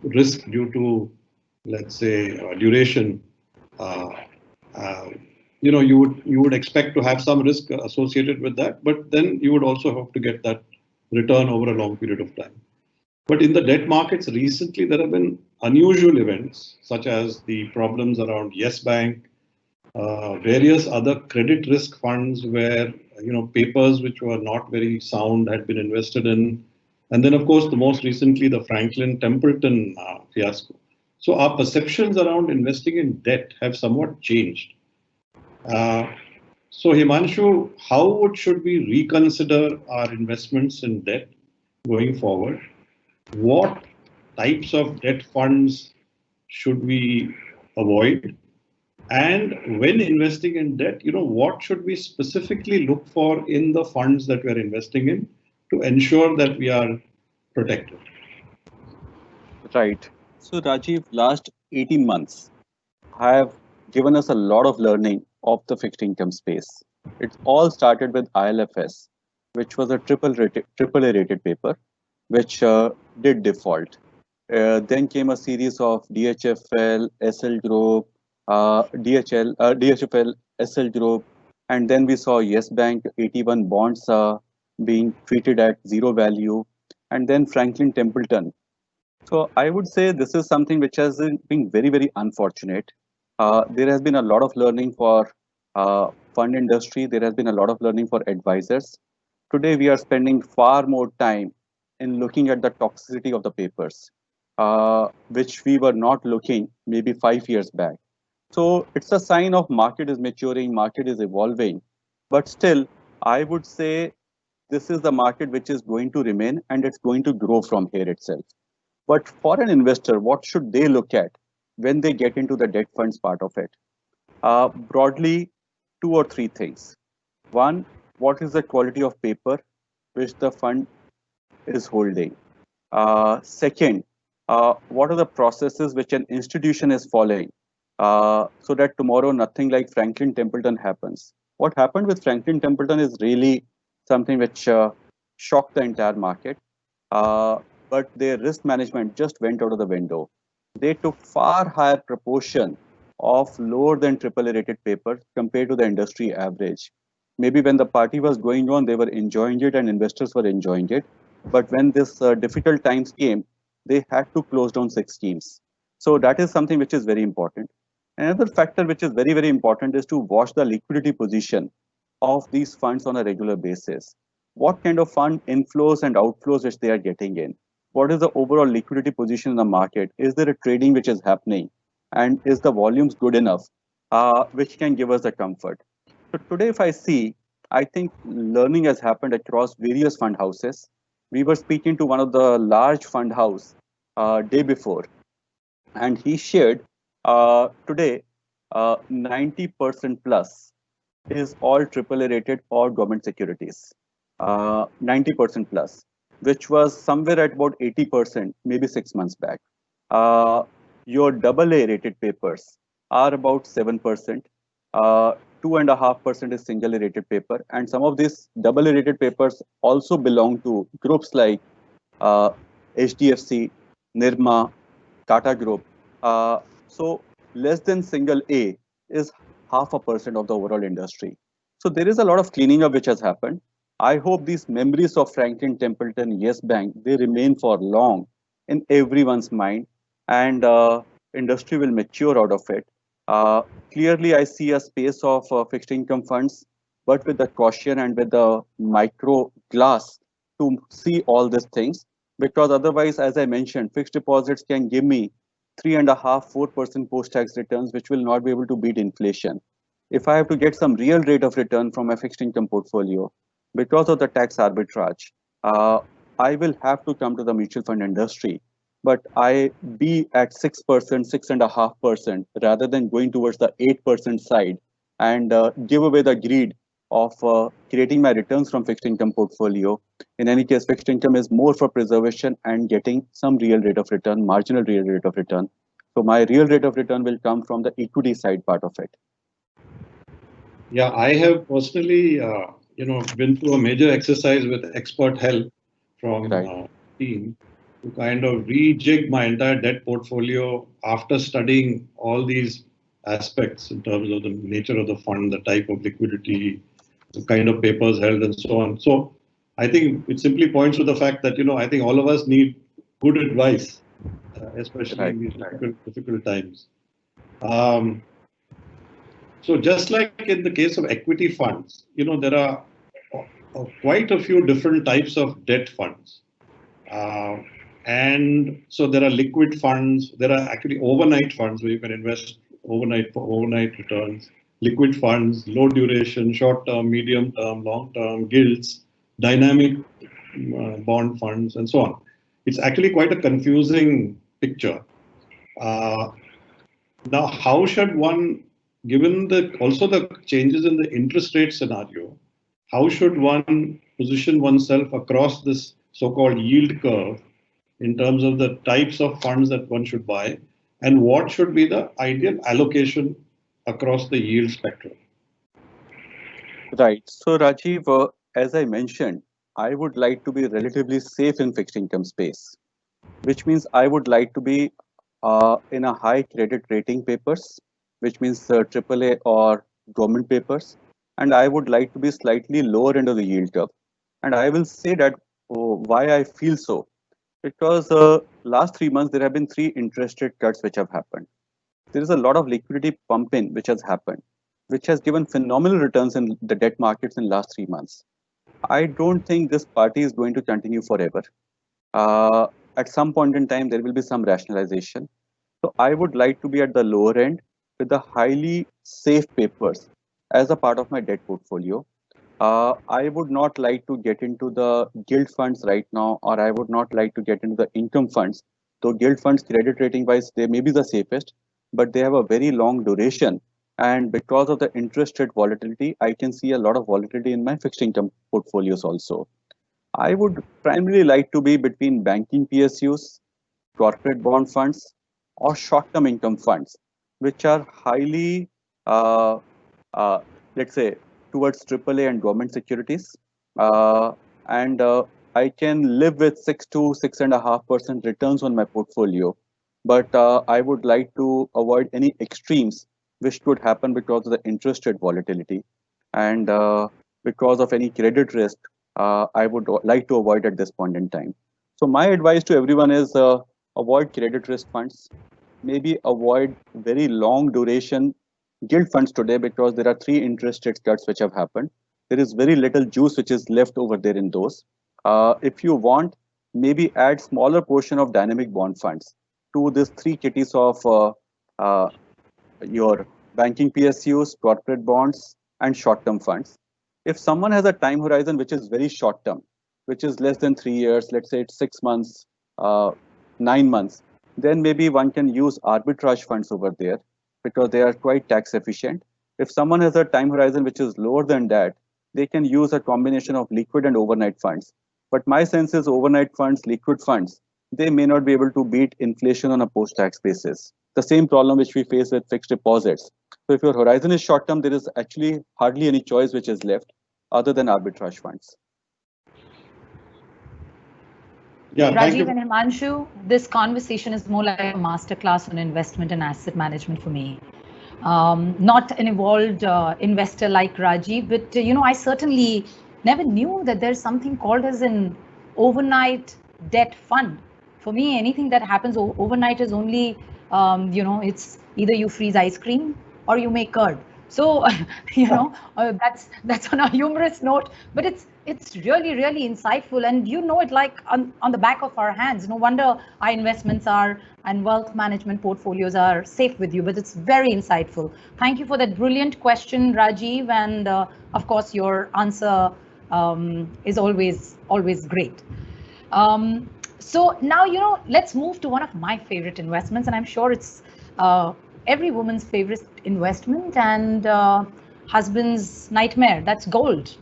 risk due to, let's say, duration, you would expect to have some risk associated with that, but then you would also have to get that return over a long period of time. But in the debt markets recently, there have been unusual events such as the problems around Yes Bank, various other credit risk funds where papers which were not very sound had been invested in, and then of course the most recently the Franklin Templeton fiasco. So our perceptions around investing in debt have somewhat changed. So Himanshu, how should we reconsider our investments in debt going forward? What types of debt funds should we avoid? And when investing in debt, what should we specifically look for in the funds that we are investing in to ensure that we are protected? Right. So, Rajiv, last 18 months have given us a lot of learning of the fixed income space. It all started with ILFS, which was a triple A rated paper, which did default. Then came a series of DHFL, SL Group, DHFL, SL Group, and then we saw Yes Bank 81 bonds being treated at zero value, and then Franklin Templeton. So I would say this is something which has been very, very unfortunate. There has been a lot of learning for fund industry. There has been a lot of learning for advisors. Today, we are spending far more time in looking at the toxicity of the papers, which we were not looking maybe 5 years back. So it's a sign of market is maturing, market is evolving. But still, I would say this is the market which is going to remain and it's going to grow from here itself. But for an investor, what should they look at when they get into the debt funds part of it? Broadly, two or three things. One, what is the quality of paper which the fund is holding? Second, what are the processes which an institution is following so that tomorrow nothing like Franklin Templeton happens? What happened with Franklin Templeton is really something which shocked the entire market. But their risk management just went out of the window. They took far higher proportion of lower than AAA rated papers compared to the industry average. Maybe when the party was going on, they were enjoying it and investors were enjoying it. But when this difficult times came, they had to close down 6 schemes. So that is something which is very important. Another factor which is very, very important is to watch the liquidity position of these funds on a regular basis. What kind of fund inflows and outflows which they are getting in? What is the overall liquidity position in the market? Is there a trading which is happening? And is the volumes good enough, which can give us the comfort? So today, if I see, I think learning has happened across various fund houses. We were speaking to one of the large fund house day before, and he shared today 90% plus is all AAA rated or government securities. 90% plus, which was somewhere at about 80% maybe 6 months back. Your AA rated papers are about 7%. 2.5% is single A rated paper, and some of these AA rated papers also belong to groups like HDFC, Nirma, Tata Group. So less than single A is 0.5% of the overall industry. So there is a lot of cleaning up which has happened. I hope these memories of Franklin Templeton, Yes Bank, they remain for long in everyone's mind, and industry will mature out of it. Clearly, I see a space of fixed income funds, but with the caution and with the micro glass to see all these things, because otherwise, as I mentioned, fixed deposits can give me 3.5–4% post-tax returns, which will not be able to beat inflation. If I have to get some real rate of return from a fixed income portfolio, because of the tax arbitrage, I will have to come to the mutual fund industry, but I be at 6%, 6.5%, rather than going towards the 8% side and give away the greed of creating my returns from fixed income portfolio. In any case, fixed income is more for preservation and getting some real rate of return, marginal real rate of return. So my real rate of return will come from the equity side part of it. Yeah, I have personally, been through a major exercise with expert help from Right. team to kind of rejig my entire debt portfolio after studying all these aspects in terms of the nature of the fund, the type of liquidity, the kind of papers held, and so on. So I think it simply points to the fact that I think all of us need good advice, especially Right. in these difficult times. So just like in the case of equity funds, there are quite a few different types of debt funds. And so there are liquid funds, there are actually overnight funds where you can invest overnight for overnight returns, liquid funds, low duration, short term, medium term, long term, gilts, dynamic bond funds, and so on. It's actually quite a confusing picture. Now, how should one, given also the changes in the interest rate scenario, how should one position oneself across this so-called yield curve in terms of the types of funds that one should buy, and what should be the ideal allocation across the yield spectrum? Right. So Rajiv, as I mentioned, I would like to be relatively safe in fixed income space, which means I would like to be in a high credit rating papers, which means AAA or government papers, and I would like to be slightly lower end of the yield curve. And I will say that why I feel so, because last 3 months there have been three interest rate cuts which have happened. There is a lot of liquidity pumping which has happened, which has given phenomenal returns in the debt markets in last 3 months. I don't think this party is going to continue forever. Uh, at some point in time, there will be some rationalization. So I would like to be at the lower end with the highly safe papers as a part of my debt portfolio. I would not like to get into the gilt funds right now, or I would not like to get into the income funds. Though gilt funds, credit rating wise, they may be the safest, but they have a very long duration. And because of the interest rate volatility, I can see a lot of volatility in my fixed income portfolios also. I would primarily like to be between banking PSUs, corporate bond funds, or short-term income funds, which are highly, uh, uh, let's say, towards AAA and government securities. And I can live with 6 to 6.5% returns on my portfolio, but I would like to avoid any extremes which could happen because of the interest rate volatility and because of any credit risk. I would like to avoid at this point in time. So my advice to everyone is avoid credit risk funds, maybe avoid very long duration gilt funds today because there are three interest rate cuts which have happened. There is very little juice which is left over there in those. If you want, maybe add smaller portion of dynamic bond funds to these three kitties of uh, your banking PSUs, corporate bonds, and short-term funds. If someone has a time horizon which is very short-term, which is less than 3 years, let's say it's 6 months, 9 months, then maybe one can use arbitrage funds over there because they are quite tax efficient. If someone has a time horizon which is lower than that, they can use a combination of liquid and overnight funds. But my sense is overnight funds, liquid funds, they may not be able to beat inflation on a post-tax basis. The same problem which we face with fixed deposits. So if your horizon is short term, there is actually hardly any choice which is left other than arbitrage funds. Yeah, Rajiv and Himanshu, this conversation is more like a masterclass on investment and asset management for me. Not an evolved investor like Rajiv, but I certainly never knew that there's something called as an overnight debt fund. For me, anything that happens overnight is only, it's either you freeze ice cream or you make curd. So, that's on a humorous note, but it's really, really insightful, and it like on the back of our hands. No wonder our investments are and wealth management portfolios are safe with you, but it's very insightful. Thank you for that brilliant question, Rajiv, and of course your answer is always great. So now, let's move to one of my favorite investments, and I'm sure it's every woman's favorite investment and husband's nightmare. That's gold.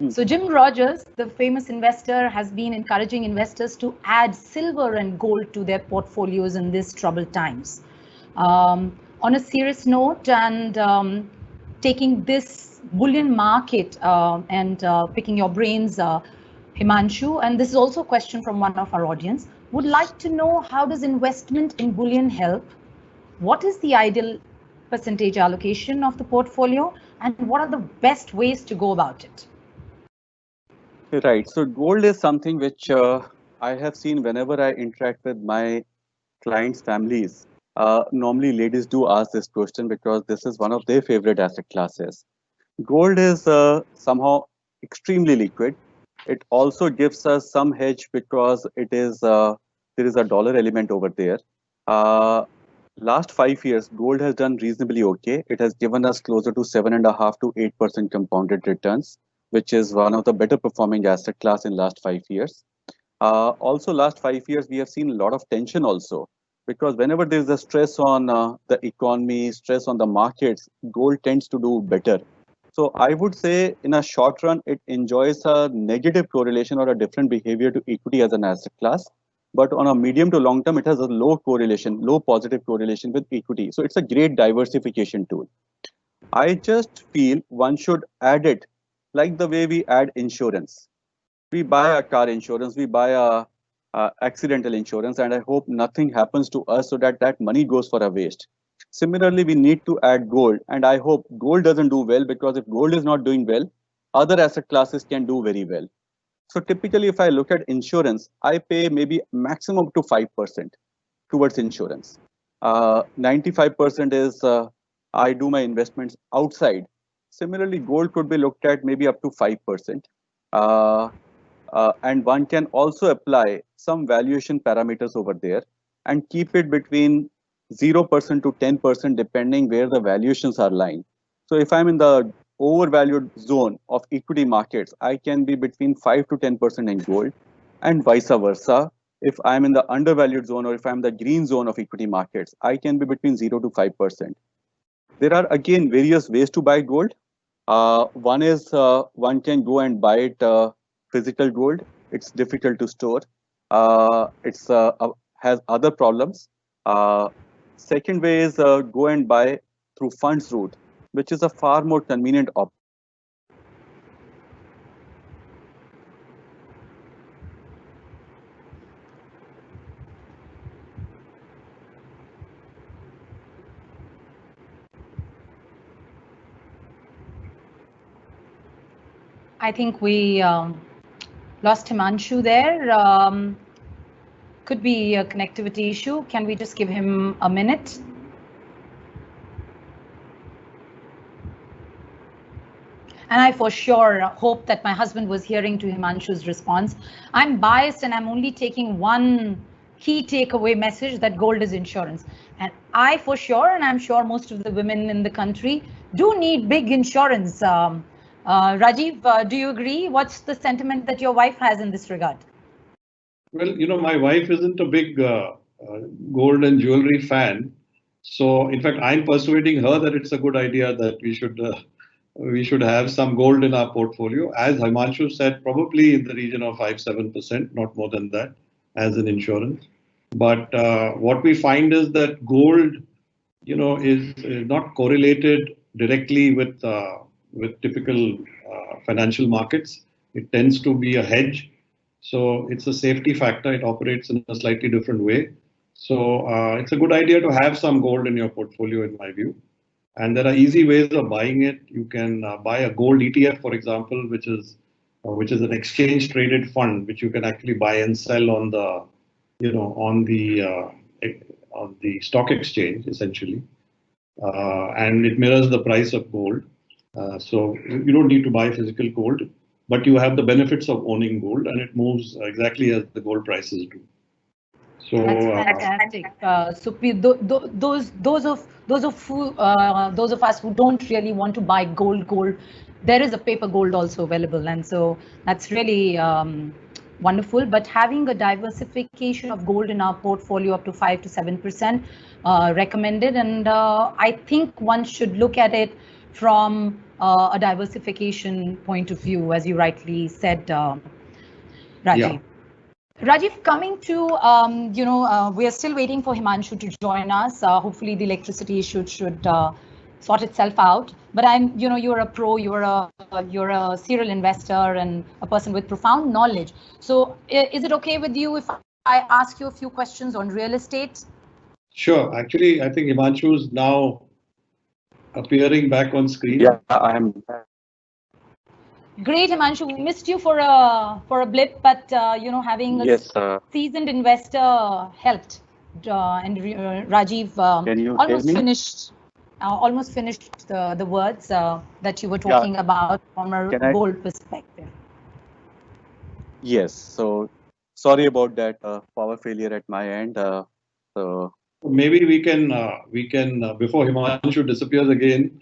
So Jim Rogers, the famous investor, has been encouraging investors to add silver and gold to their portfolios in these troubled times. On a serious note, and taking this bullion market and picking your brains, Himanshu, and this is also a question from one of our audience, would like to know, how does investment in bullion help? What is the ideal percentage allocation of the portfolio, and what are the best ways to go about it? Right. So gold is something which I have seen whenever I interact with my clients' families. Normally, ladies do ask this question because this is one of their favorite asset classes. Gold is somehow extremely liquid. It also gives us some hedge because there is a dollar element over there. Last 5 years, gold has done reasonably okay. It has given us closer to 7.5 to 8% compounded returns, which is one of the better performing asset class in last 5 years. Also, last 5 years, we have seen a lot of tension also, because whenever there is a stress on the economy, stress on the markets, gold tends to do better. So I would say in a short run, it enjoys a negative correlation or a different behavior to equity as an asset class. But on a medium to long term, it has a low correlation, low positive correlation with equity. So it's a great diversification tool. I just feel one should add it like the way we add insurance. We buy a car insurance, we buy a accidental insurance, and I hope nothing happens to us so that that money goes for a waste. Similarly, we need to add gold, and I hope gold doesn't do well, because if gold is not doing well, other asset classes can do very well. So typically, if I look at insurance, I pay maybe maximum to 5% towards insurance. 95% is I do my investments outside. Similarly, gold could be looked at maybe up to 5%. And one can also apply some valuation parameters over there and keep it between 0% to 10% depending where the valuations are lying. So if I'm in the overvalued zone of equity markets, I can be between 5 to 10% in gold, and vice versa. If I'm in the undervalued zone, or if I'm in the green zone of equity markets, I can be between 0 to 5%. There are again various ways to buy gold. One is one can go and buy it physical gold. It's difficult to store. It's has other problems. Second way is go and buy through funds route, which is a far more convenient option. I think we lost Himanshu there. Could be a connectivity issue. Can we just give him a minute? And I for sure hope that my husband was hearing to Himanshu's response. I'm biased and I'm only taking one key takeaway message, that gold is insurance. And I for sure, and I'm sure most of the women in the country do need big insurance. Rajiv, do you agree? What's the sentiment that your wife has in this regard? Well, my wife isn't a big gold and jewelry fan. So, in fact, I'm persuading her that it's a good idea that we should have some gold in our portfolio. As Himanshu said, probably in the region of 5-7%, not more than that, as an insurance. But what we find is that gold, is not correlated directly with typical financial markets. It tends to be a hedge. So it's a safety factor. It operates in a slightly different way. So it's a good idea to have some gold in your portfolio, in my view. And there are easy ways of buying it. You can buy a gold ETF, for example, which is an exchange traded fund, which you can actually buy and sell on the stock exchange, essentially. And it mirrors the price of gold. So you don't need to buy physical gold, but you have the benefits of owning gold, and it moves exactly as the gold prices do. So that's fantastic. So those of us who don't really want to buy gold, there is a paper gold also available, and so that's really wonderful, but having a diversification of gold in our portfolio up to 5 to 7% recommended. And I think one should look at it from a diversification point of view, as you rightly said, Rajiv. Yeah. Rajiv, coming to, we are still waiting for Himanshu to join us. Hopefully the electricity issue should sort itself out. But you're a pro, you're a serial investor and a person with profound knowledge. So is it okay with you if I ask you a few questions on real estate? Sure. Actually, I think Himanshu is now appearing back on screen. Yeah, I am. Great, Himanshu. We missed you for a blip, but having a seasoned investor helped. And Rajiv almost finished the words that you were talking about from a gold perspective. Yes. So sorry about that power failure at my end. So maybe we can before Himanshu disappears again,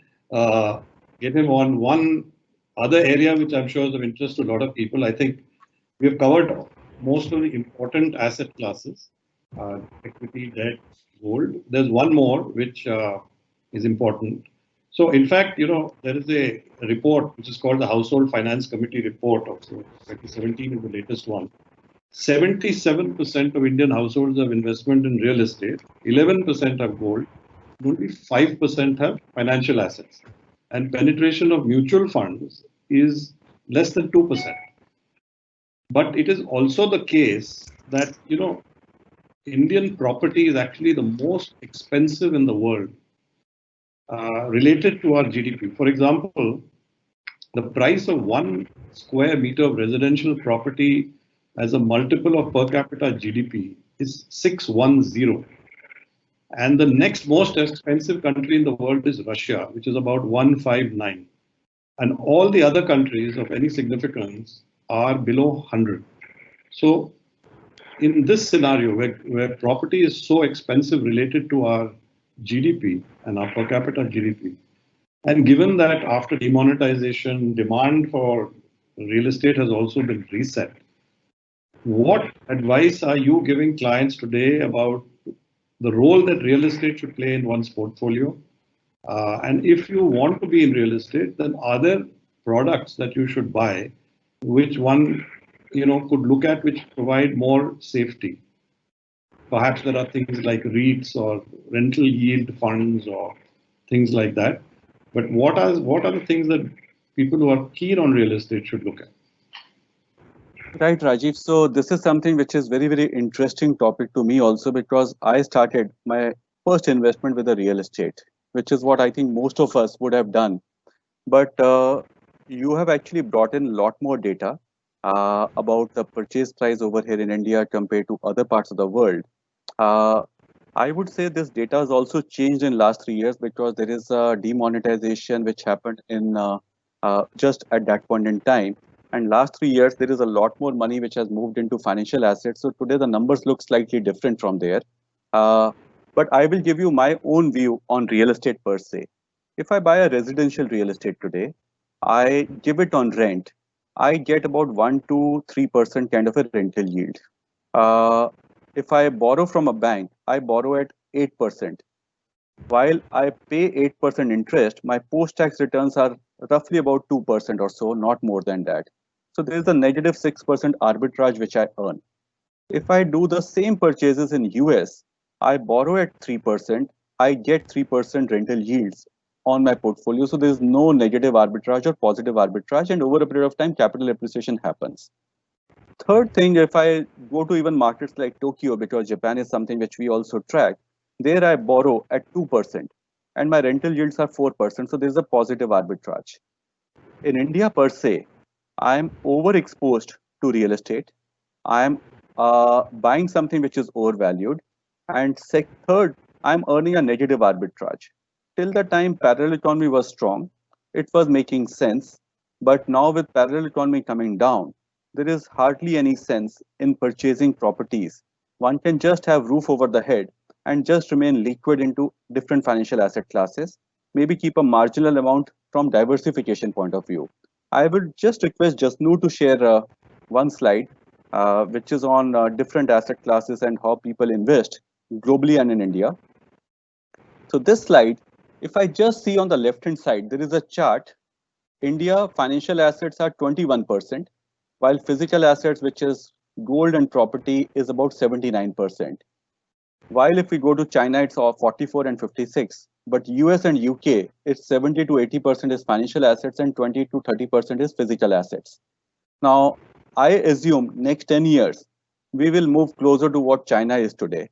get him on one other area which I'm sure is of interest to a lot of people. I think we've covered most of the important asset classes, equity, debt, gold. There's one more which is important. So in fact, there is a report which is called the Household Finance Committee report of 2017 is the latest one. 77% of Indian households have investment in real estate, 11% have gold, and only 5% have financial assets. And penetration of mutual funds is less than 2%. But it is also the case that, Indian property is actually the most expensive in the world related to our GDP. For example, the price of 1 square meter of residential property as a multiple of per capita GDP is 610. And the next most expensive country in the world is Russia, which is about 159. And all the other countries of any significance are below 100. So in this scenario where property is so expensive related to our GDP and our per capita GDP, and given that after demonetization, demand for real estate has also been reset, what advice are you giving clients today about the role that real estate should play in one's portfolio? And if you want to be in real estate, then are there products that you should buy which one could look at which provide more safety? Perhaps there are things like REITs or rental yield funds or things like that. But what are the things that people who are keen on real estate should look at? Right, Rajiv. So this is something which is very, very interesting topic to me also, because I started my first investment with the real estate, which is what I think most of us would have done. But you have actually brought in a lot more data about the purchase price over here in India compared to other parts of the world. I would say this data has also changed in last 3 years, because there is a demonetization which happened in just at that point in time. And last 3 years, there is a lot more money which has moved into financial assets. So today the numbers look slightly different from there. But I will give you my own view on real estate per se. If I buy a residential real estate today, I give it on rent, I get about 1 to 3% kind of a rental yield. If I borrow from a bank, I borrow at 8%. While I pay 8% interest, my post-tax returns are roughly about 2% or so, not more than that. So there is a negative 6% arbitrage which I earn. If I do the same purchases in US, I borrow at 3%, I get 3% rental yields on my portfolio. So there is no negative arbitrage or positive arbitrage, and over a period of time, capital appreciation happens. Third thing, if I go to even markets like Tokyo, because Japan is something which we also track, there I borrow at 2% and my rental yields are 4%. So there's a positive arbitrage. In India per se, I'm overexposed to real estate. I'm buying something which is overvalued. And third, I'm earning a negative arbitrage. Till the time parallel economy was strong, it was making sense. But now with parallel economy coming down, there is hardly any sense in purchasing properties. One can just have roof over the head and just remain liquid into different financial asset classes, maybe keep a marginal amount from diversification point of view. I would just request Jasnu to share one slide which is on different asset classes and how people invest globally and in India. So this slide, if I just see on the left-hand side, there is a chart. India financial assets are 21%, while physical assets, which is gold and property, is about 79%. While if we go to China, it's 44 and 56, but US and UK, it's 70 to 80% is financial assets and 20 to 30% is physical assets. Now, I assume next 10 years, we will move closer to what China is today,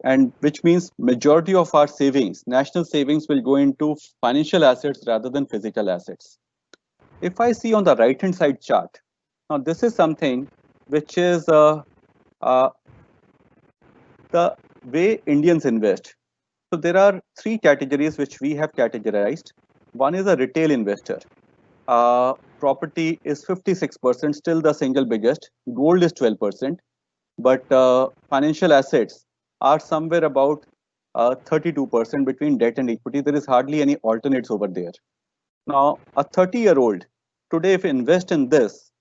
and which means majority of our savings, national savings, will go into financial assets rather than physical assets. If I see on the right-hand side chart, now this is something which is the way Indians invest. So there are three categories which we have categorized. One is a retail investor. Property is 56%, still the single biggest. Gold is 12%, but financial assets are somewhere about 32% between debt and equity. There is hardly any alternates over there. Now, a 30-year-old today, if invest in this,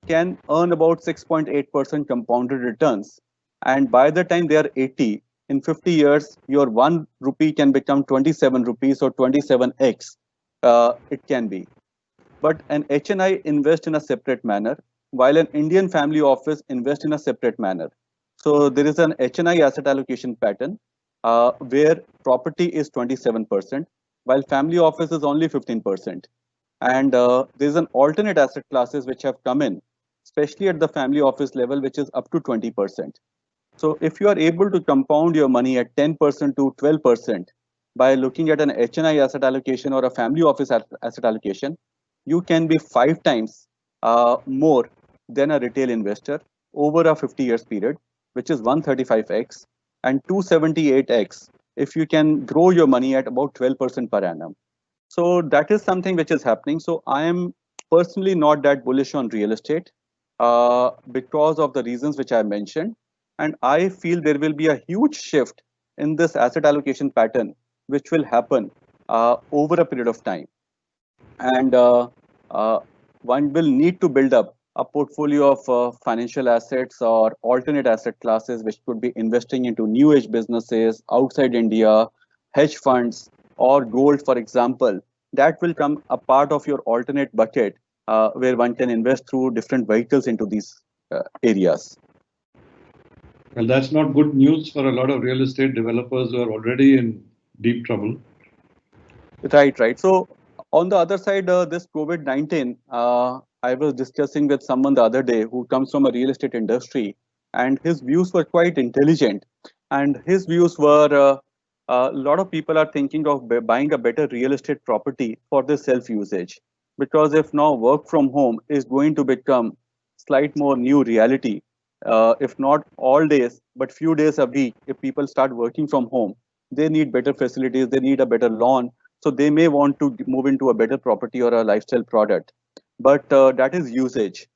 can earn about 6.8% compounded returns. And by the time they are 80, in 50 years, your 1 rupee can become 27 rupees or 27x. It can be. But an HNI invest in a separate manner, while an Indian family office invest in a separate manner. So there is an HNI asset allocation pattern where property is 27%, while family office is only 15%. And there's an alternate asset classes which have come in, especially at the family office level, which is up to 20%. So if you are able to compound your money at 10% to 12% by looking at an HNI asset allocation or a family office asset allocation, you can be 5 times more than a retail investor over a 50 years period, which is 135x, and 278x if you can grow your money at about 12% per annum. So that is something which is happening. So I am personally not that bullish on real estate because of the reasons which I mentioned. And I feel there will be a huge shift in this asset allocation pattern, which will happen over a period of time. And one will need to build up a portfolio of financial assets or alternate asset classes, which could be investing into new age businesses outside India, hedge funds, or gold, for example. That will come a part of your alternate bucket where one can invest through different vehicles into these areas. Well, that's not good news for a lot of real estate developers who are already in deep trouble. Right. So on the other side, this COVID-19, I was discussing with someone the other day who comes from a real estate industry, and his views were quite intelligent. And his views were a lot of people are thinking of buying a better real estate property for their self-usage. Because if now work from home is going to become slight more new reality, if not all days, but few days a week, if people start working from home, they need better facilities, they need a better lawn. So they may want to move into a better property or a lifestyle product. But that is usage,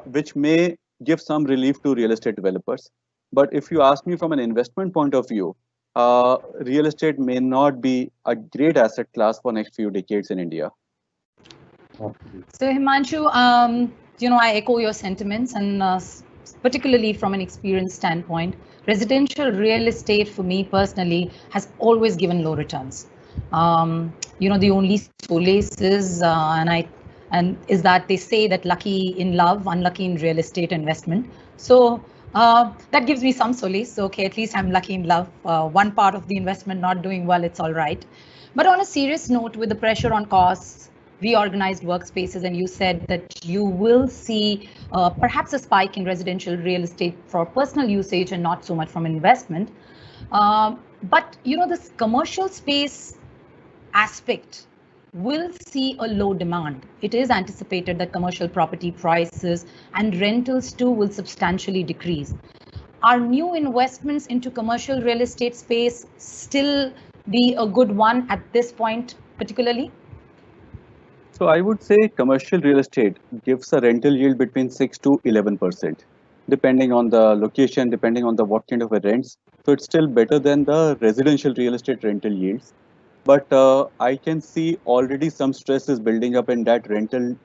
which may give some relief to real estate developers. But if you ask me from an investment point of view, real estate may not be a great asset class for next few decades in India. So Himanshu, I echo your sentiments, and particularly from an experience standpoint, residential real estate for me personally has always given low returns. The only solace is, is that they say that lucky in love, unlucky in real estate investment. So that gives me some solace. So, okay, at least I'm lucky in love. One part of the investment not doing well, it's all right. But on a serious note, with the pressure on costs, reorganized workspaces, and you said that you will see perhaps a spike in residential real estate for personal usage and not so much from investment. But this commercial space aspect will see a low demand. It is anticipated that commercial property prices and rentals too will substantially decrease. Are new investments into commercial real estate space still be a good one at this point particularly? So I would say commercial real estate gives a rental yield between 6 to 11%, depending on the location, depending on the what kind of a rents. So it's still better than the residential real estate rental yields. But I can see already some stress is building up in that rental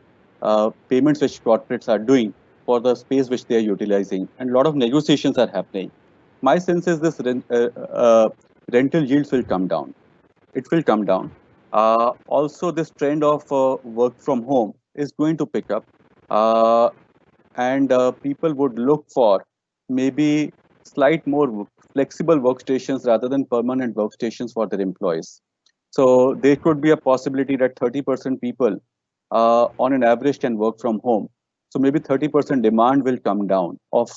payments which corporates are doing for the space which they are utilizing, and a lot of negotiations are happening. My sense is this rental yields will come down. It will come down. Also, this trend of work from home is going to pick up, and people would look for maybe slight more flexible workstations rather than permanent workstations for their employees. So there could be a possibility that 30% people on an average can work from home. So maybe 30% demand will come down of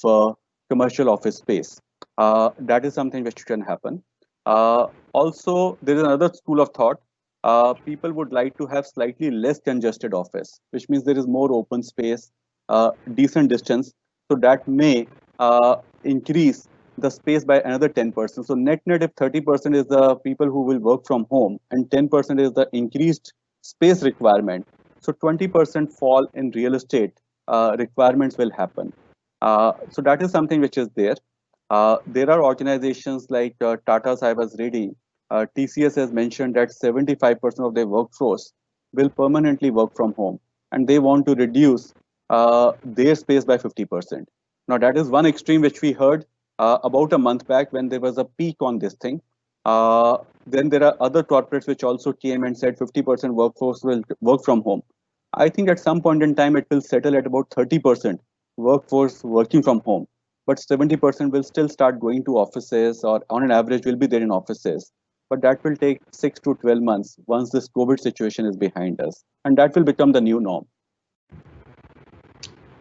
commercial office space. That is something which can happen. Also, there is another school of thought. People would like to have slightly less congested office, which means there is more open space, decent distance. So that may increase the space by another 10%. So net net, if 30% is the people who will work from home and 10% is the increased space requirement, so 20% fall in real estate requirements will happen. So that is something which is there. There are organizations like Tata's, I was reading, TCS has mentioned that 75% of their workforce will permanently work from home, and they want to reduce their space by 50%. Now, that is one extreme which we heard about a month back when there was a peak on this thing. Then there are other corporates which also came and said 50% workforce will work from home. I think at some point in time it will settle at about 30% workforce working from home, but 70% will still start going to offices, or on an average will be there in offices. But that will take 6 to 12 months once this COVID situation is behind us, and that will become the new norm.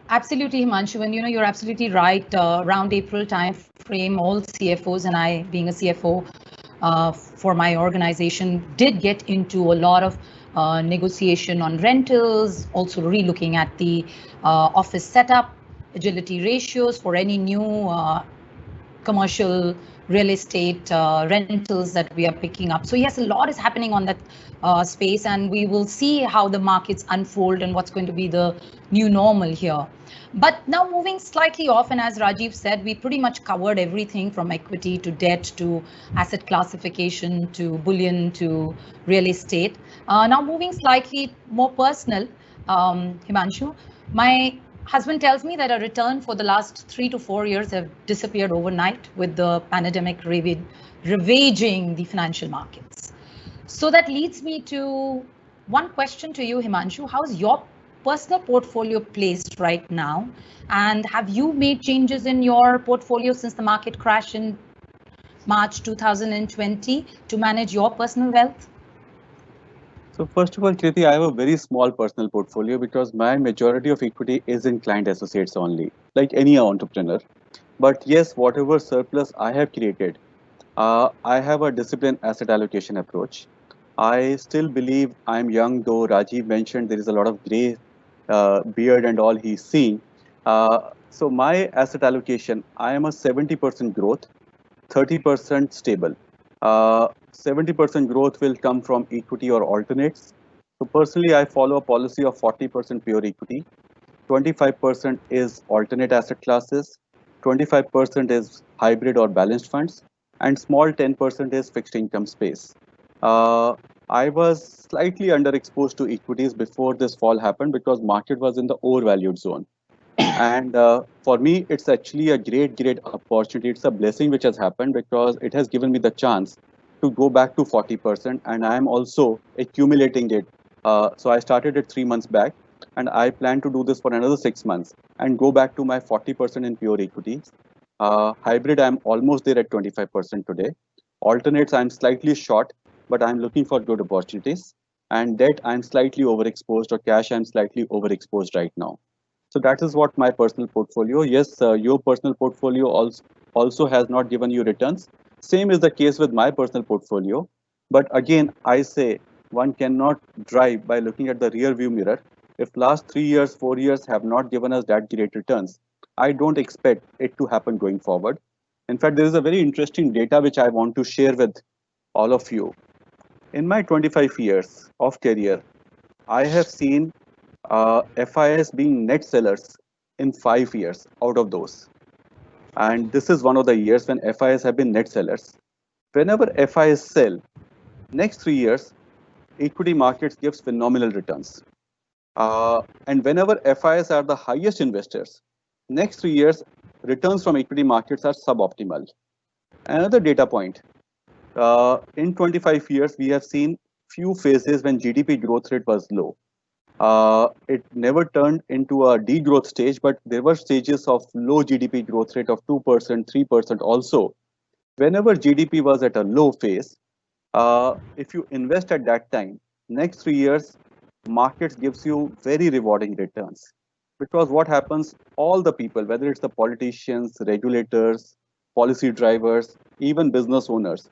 Absolutely, Himanshu, and you're absolutely right. Around April time frame, all CFOs, and I being a CFO for my organization, did get into a lot of negotiation on rentals, also relooking at the office setup, agility ratios for any new commercial real estate rentals that we are picking up. So yes, a lot is happening on that space, and we will see how the markets unfold and what's going to be the new normal here. But now moving slightly off, and as Rajiv said, we pretty much covered everything from equity to debt to asset classification to bullion to real estate. Now moving slightly more personal, Himanshu, my husband tells me that a return for the last 3 to 4 years have disappeared overnight with the pandemic ravaging the financial markets. So that leads me to one question to you, Himanshu. How's your personal portfolio placed right now? And have you made changes in your portfolio since the market crash in March 2020 to manage your personal wealth? So first of all, Kriti, I have a very small personal portfolio because my majority of equity is in client associates only, like any entrepreneur. But yes, whatever surplus I have created, I have a disciplined asset allocation approach. I still believe I'm young, though Rajiv mentioned there is a lot of gray beard and all he's seeing. So my asset allocation, I am a 70% growth, 30% stable. 70% growth will come from equity or alternates. So personally, I follow a policy of 40% pure equity, 25% is alternate asset classes, 25% is hybrid or balanced funds, and small 10% is fixed income space. I was slightly underexposed to equities before this fall happened because market was in the overvalued zone. And for me, it's actually a great opportunity. It's a blessing which has happened because it has given me the chance to go back to 40%, and I am also accumulating it. So I started it 3 months back, and I plan to do this for another 6 months and go back to my 40% in pure equities. Hybrid, I'm almost there at 25% today. Alternates, I'm slightly short, but I'm looking for good opportunities. And debt, I'm slightly overexposed, or cash, I'm slightly overexposed right now. So that is what my personal portfolio. Yes, your personal portfolio also has not given you returns. Same is the case with my personal portfolio. But again, I say one cannot drive by looking at the rear view mirror. If last 3 years, 4 years have not given us that great returns, I don't expect it to happen going forward. In fact, there is a very interesting data which I want to share with all of you. In my 25 years of career, I have seen FIS being net sellers in 5 years out of those. And this is one of the years when FIS have been net sellers. Whenever FIS sell, next 3 years, equity markets gives phenomenal returns. And whenever FIS are the highest investors, Next 3 years, returns from equity markets are suboptimal. Another data point, in 25 years, we have seen few phases when GDP growth rate was low. It never turned into a degrowth stage, but there were stages of low GDP growth rate of 2%, 3% also. Whenever GDP was at a low phase, if you invest at that time, next 3 years, markets gives you very rewarding returns. Because what happens, all the people, whether it's the politicians, regulators, policy drivers, even business owners,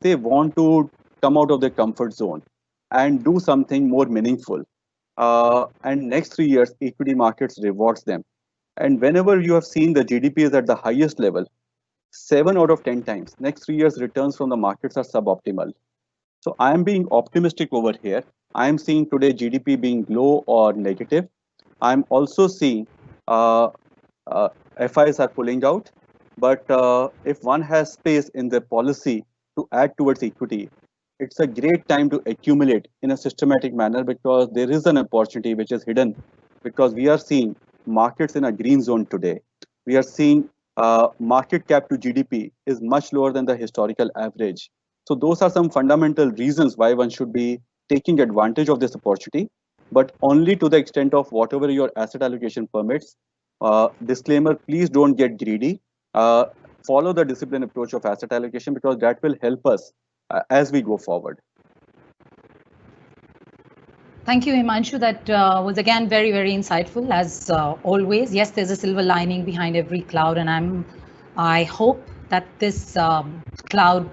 they want to come out of their comfort zone and do something more meaningful. And next 3 years, equity markets rewards them. And whenever you have seen the GDP is at the highest level, 7 out of 10 times, next 3 years returns from the markets are suboptimal. So I am being optimistic over here. I am seeing today GDP being low or negative. I'm also seeing uh, uh, FIs are pulling out. But if one has space in the policy to add towards equity, it's a great time to accumulate in a systematic manner because there is an opportunity which is hidden because we are seeing markets in a green zone today. We are seeing market cap to GDP is much lower than the historical average. So those are some fundamental reasons why one should be taking advantage of this opportunity, but only to the extent of whatever your asset allocation permits. Disclaimer, please don't get greedy. Uh, Follow the disciplined approach of asset allocation because that will help us as we go forward. Thank you, Himanshu. That was again very, very insightful as always. Yes, there's a silver lining behind every cloud, and I hope that this cloud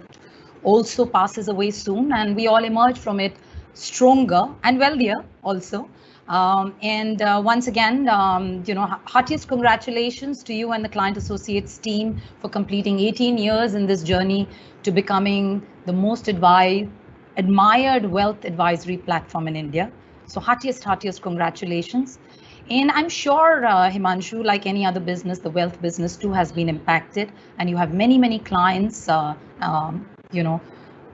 also passes away soon, and we all emerge from it stronger and wealthier also. And once again, heartiest congratulations to you and the Client Associates team for completing 18 years in this journey to becoming the most admired wealth advisory platform in India. So heartiest congratulations. And I'm sure, Himanshu, like any other business, the wealth business too has been impacted, and you have many clients,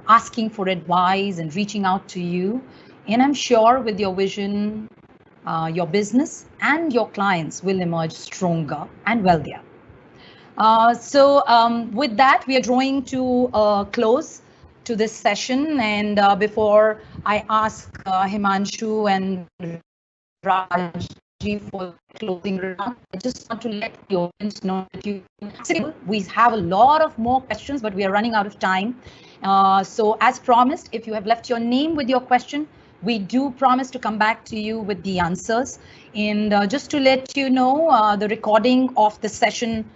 asking for advice and reaching out to you. And I'm sure with your vision, your business and your clients will emerge stronger and wealthier. With that, we are drawing to a close to this session. And before I ask Himanshu and Rajiv for closing remarks, I just want to let the audience know that we have a lot of more questions, but we are running out of time. So as promised, if you have left your name with your question, we do promise to come back to you with the answers. And just to let you know, the recording of the session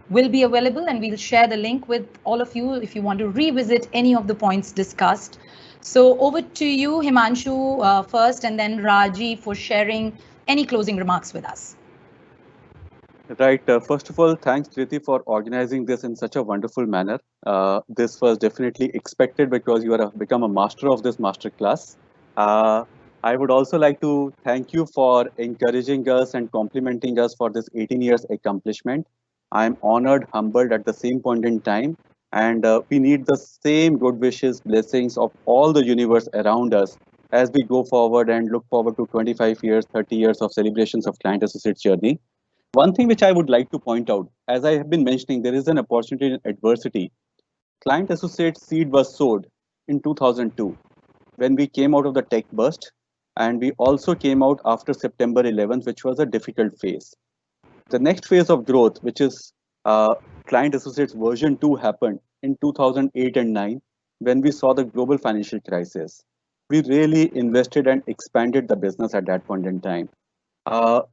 will be available, and we'll share the link with all of you if you want to revisit any of the points discussed. So over to you, Himanshu, first, and then Raji for sharing any closing remarks with us. Right. First of all, thanks, Kriti, for organizing this in such a wonderful manner. This was definitely expected because you have become a master of this masterclass. I would also like to thank you for encouraging us and complimenting us for this 18 years accomplishment. I'm honored, humbled at the same point in time, and we need the same good wishes, blessings of all the universe around us as we go forward and look forward to 25 years, 30 years of celebrations of Client Associates journey. One thing which I would like to point out, as I have been mentioning, there is an opportunity in adversity. Client Associates seed was sowed in 2002 when we came out of the tech burst, and we also came out after September 11th, which was a difficult phase. The next phase of growth, which is Client Associates version 2, happened in 2008 and 9 when we saw the global financial crisis. We really invested and expanded the business at that point in time.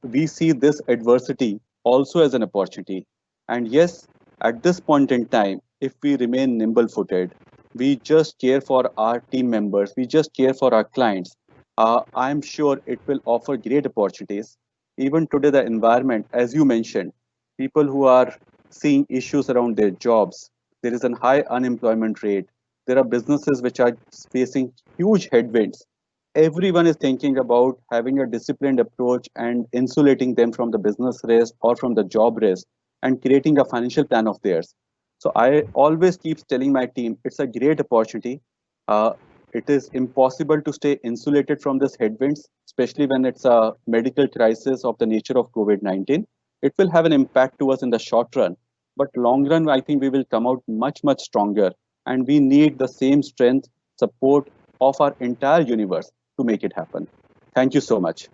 We see this adversity also as an opportunity. And yes, at this point in time, if we remain nimble footed, we just care for our team members, we just care for our clients, I'm sure it will offer great opportunities. Even today, the environment, as you mentioned, people who are seeing issues around their jobs, there is a high unemployment rate. There are businesses which are facing huge headwinds. Everyone is thinking about having a disciplined approach and insulating them from the business risk or from the job risk and creating a financial plan of theirs. So I always keep telling my team it's a great opportunity. Uh, it is impossible to stay insulated from this headwinds, especially when it's a medical crisis of the nature of COVID-19. It will have an impact to us in the short run, but long run, I think we will come out much, much stronger. And we need the same strength, support of our entire universe to make it happen. Thank you so much.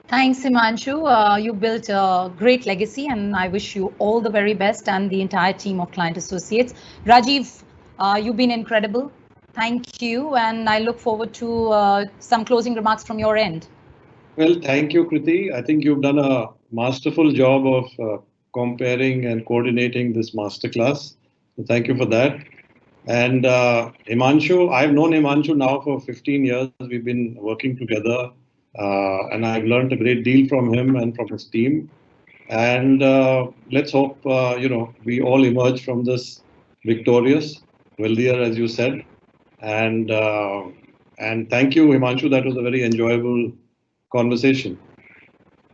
Thanks, Himanshu. You built a great legacy, and I wish you all the very best and the entire team of Client Associates. Rajiv, you've been incredible. Thank you, and I look forward to some closing remarks from your end. Well, thank you, Kriti. I think you've done a masterful job of comparing and coordinating this masterclass. So thank you for that. And Himanshu, I've known Himanshu now for 15 years. We've been working together, and I've learned a great deal from him and from his team. And let's hope we all emerge from this victorious, wealthier, as you said. And thank you, Himanshu. That was a very enjoyable conversation.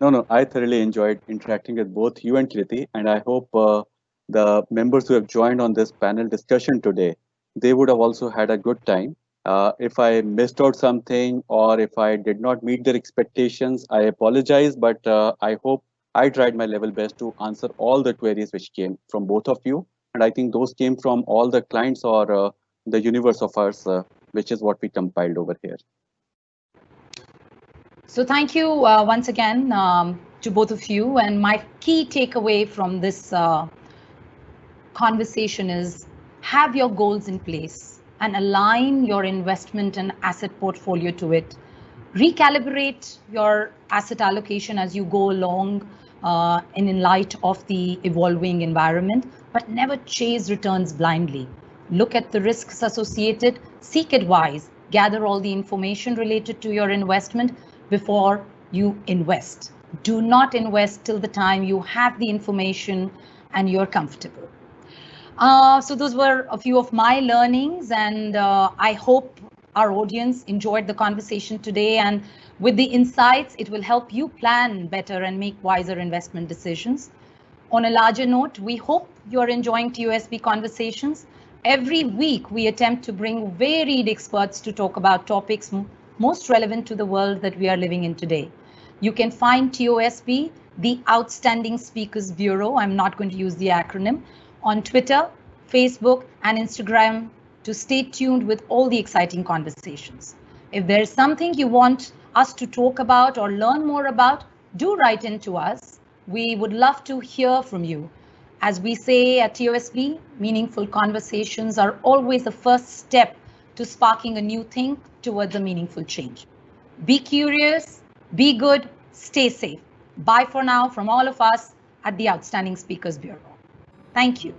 No, I thoroughly enjoyed interacting with both you and Kriti, and I hope the members who have joined on this panel discussion today, they would have also had a good time. If I missed out something or if I did not meet their expectations, I apologize, but I hope I tried my level best to answer all the queries which came from both of you. And I think those came from all the clients or the universe of ours, which is what we compiled over here. So thank you once again to both of you. And my key takeaway from this conversation is have your goals in place and align your investment and asset portfolio to it. Recalibrate your asset allocation as you go along in light of the evolving environment, but never chase returns blindly. Look at the risks associated, seek advice, gather all the information related to your investment before you invest. Do not invest till the time you have the information and you're comfortable. So those were a few of my learnings, and I hope our audience enjoyed the conversation today. And with the insights, it will help you plan better and make wiser investment decisions. On a larger note, we hope you're enjoying TOSB Conversations. Every week, we attempt to bring varied experts to talk about topics most relevant to the world that we are living in today. You can find TOSB, the Outstanding Speakers Bureau, I'm not going to use the acronym, on Twitter, Facebook, and Instagram to stay tuned with all the exciting conversations. If there's something you want us to talk about or learn more about, do write in to us. We would love to hear from you. As we say at TOSB, meaningful conversations are always the first step to sparking a new thing towards a meaningful change. Be curious, be good, stay safe. Bye for now from all of us at the Outstanding Speakers Bureau. Thank you.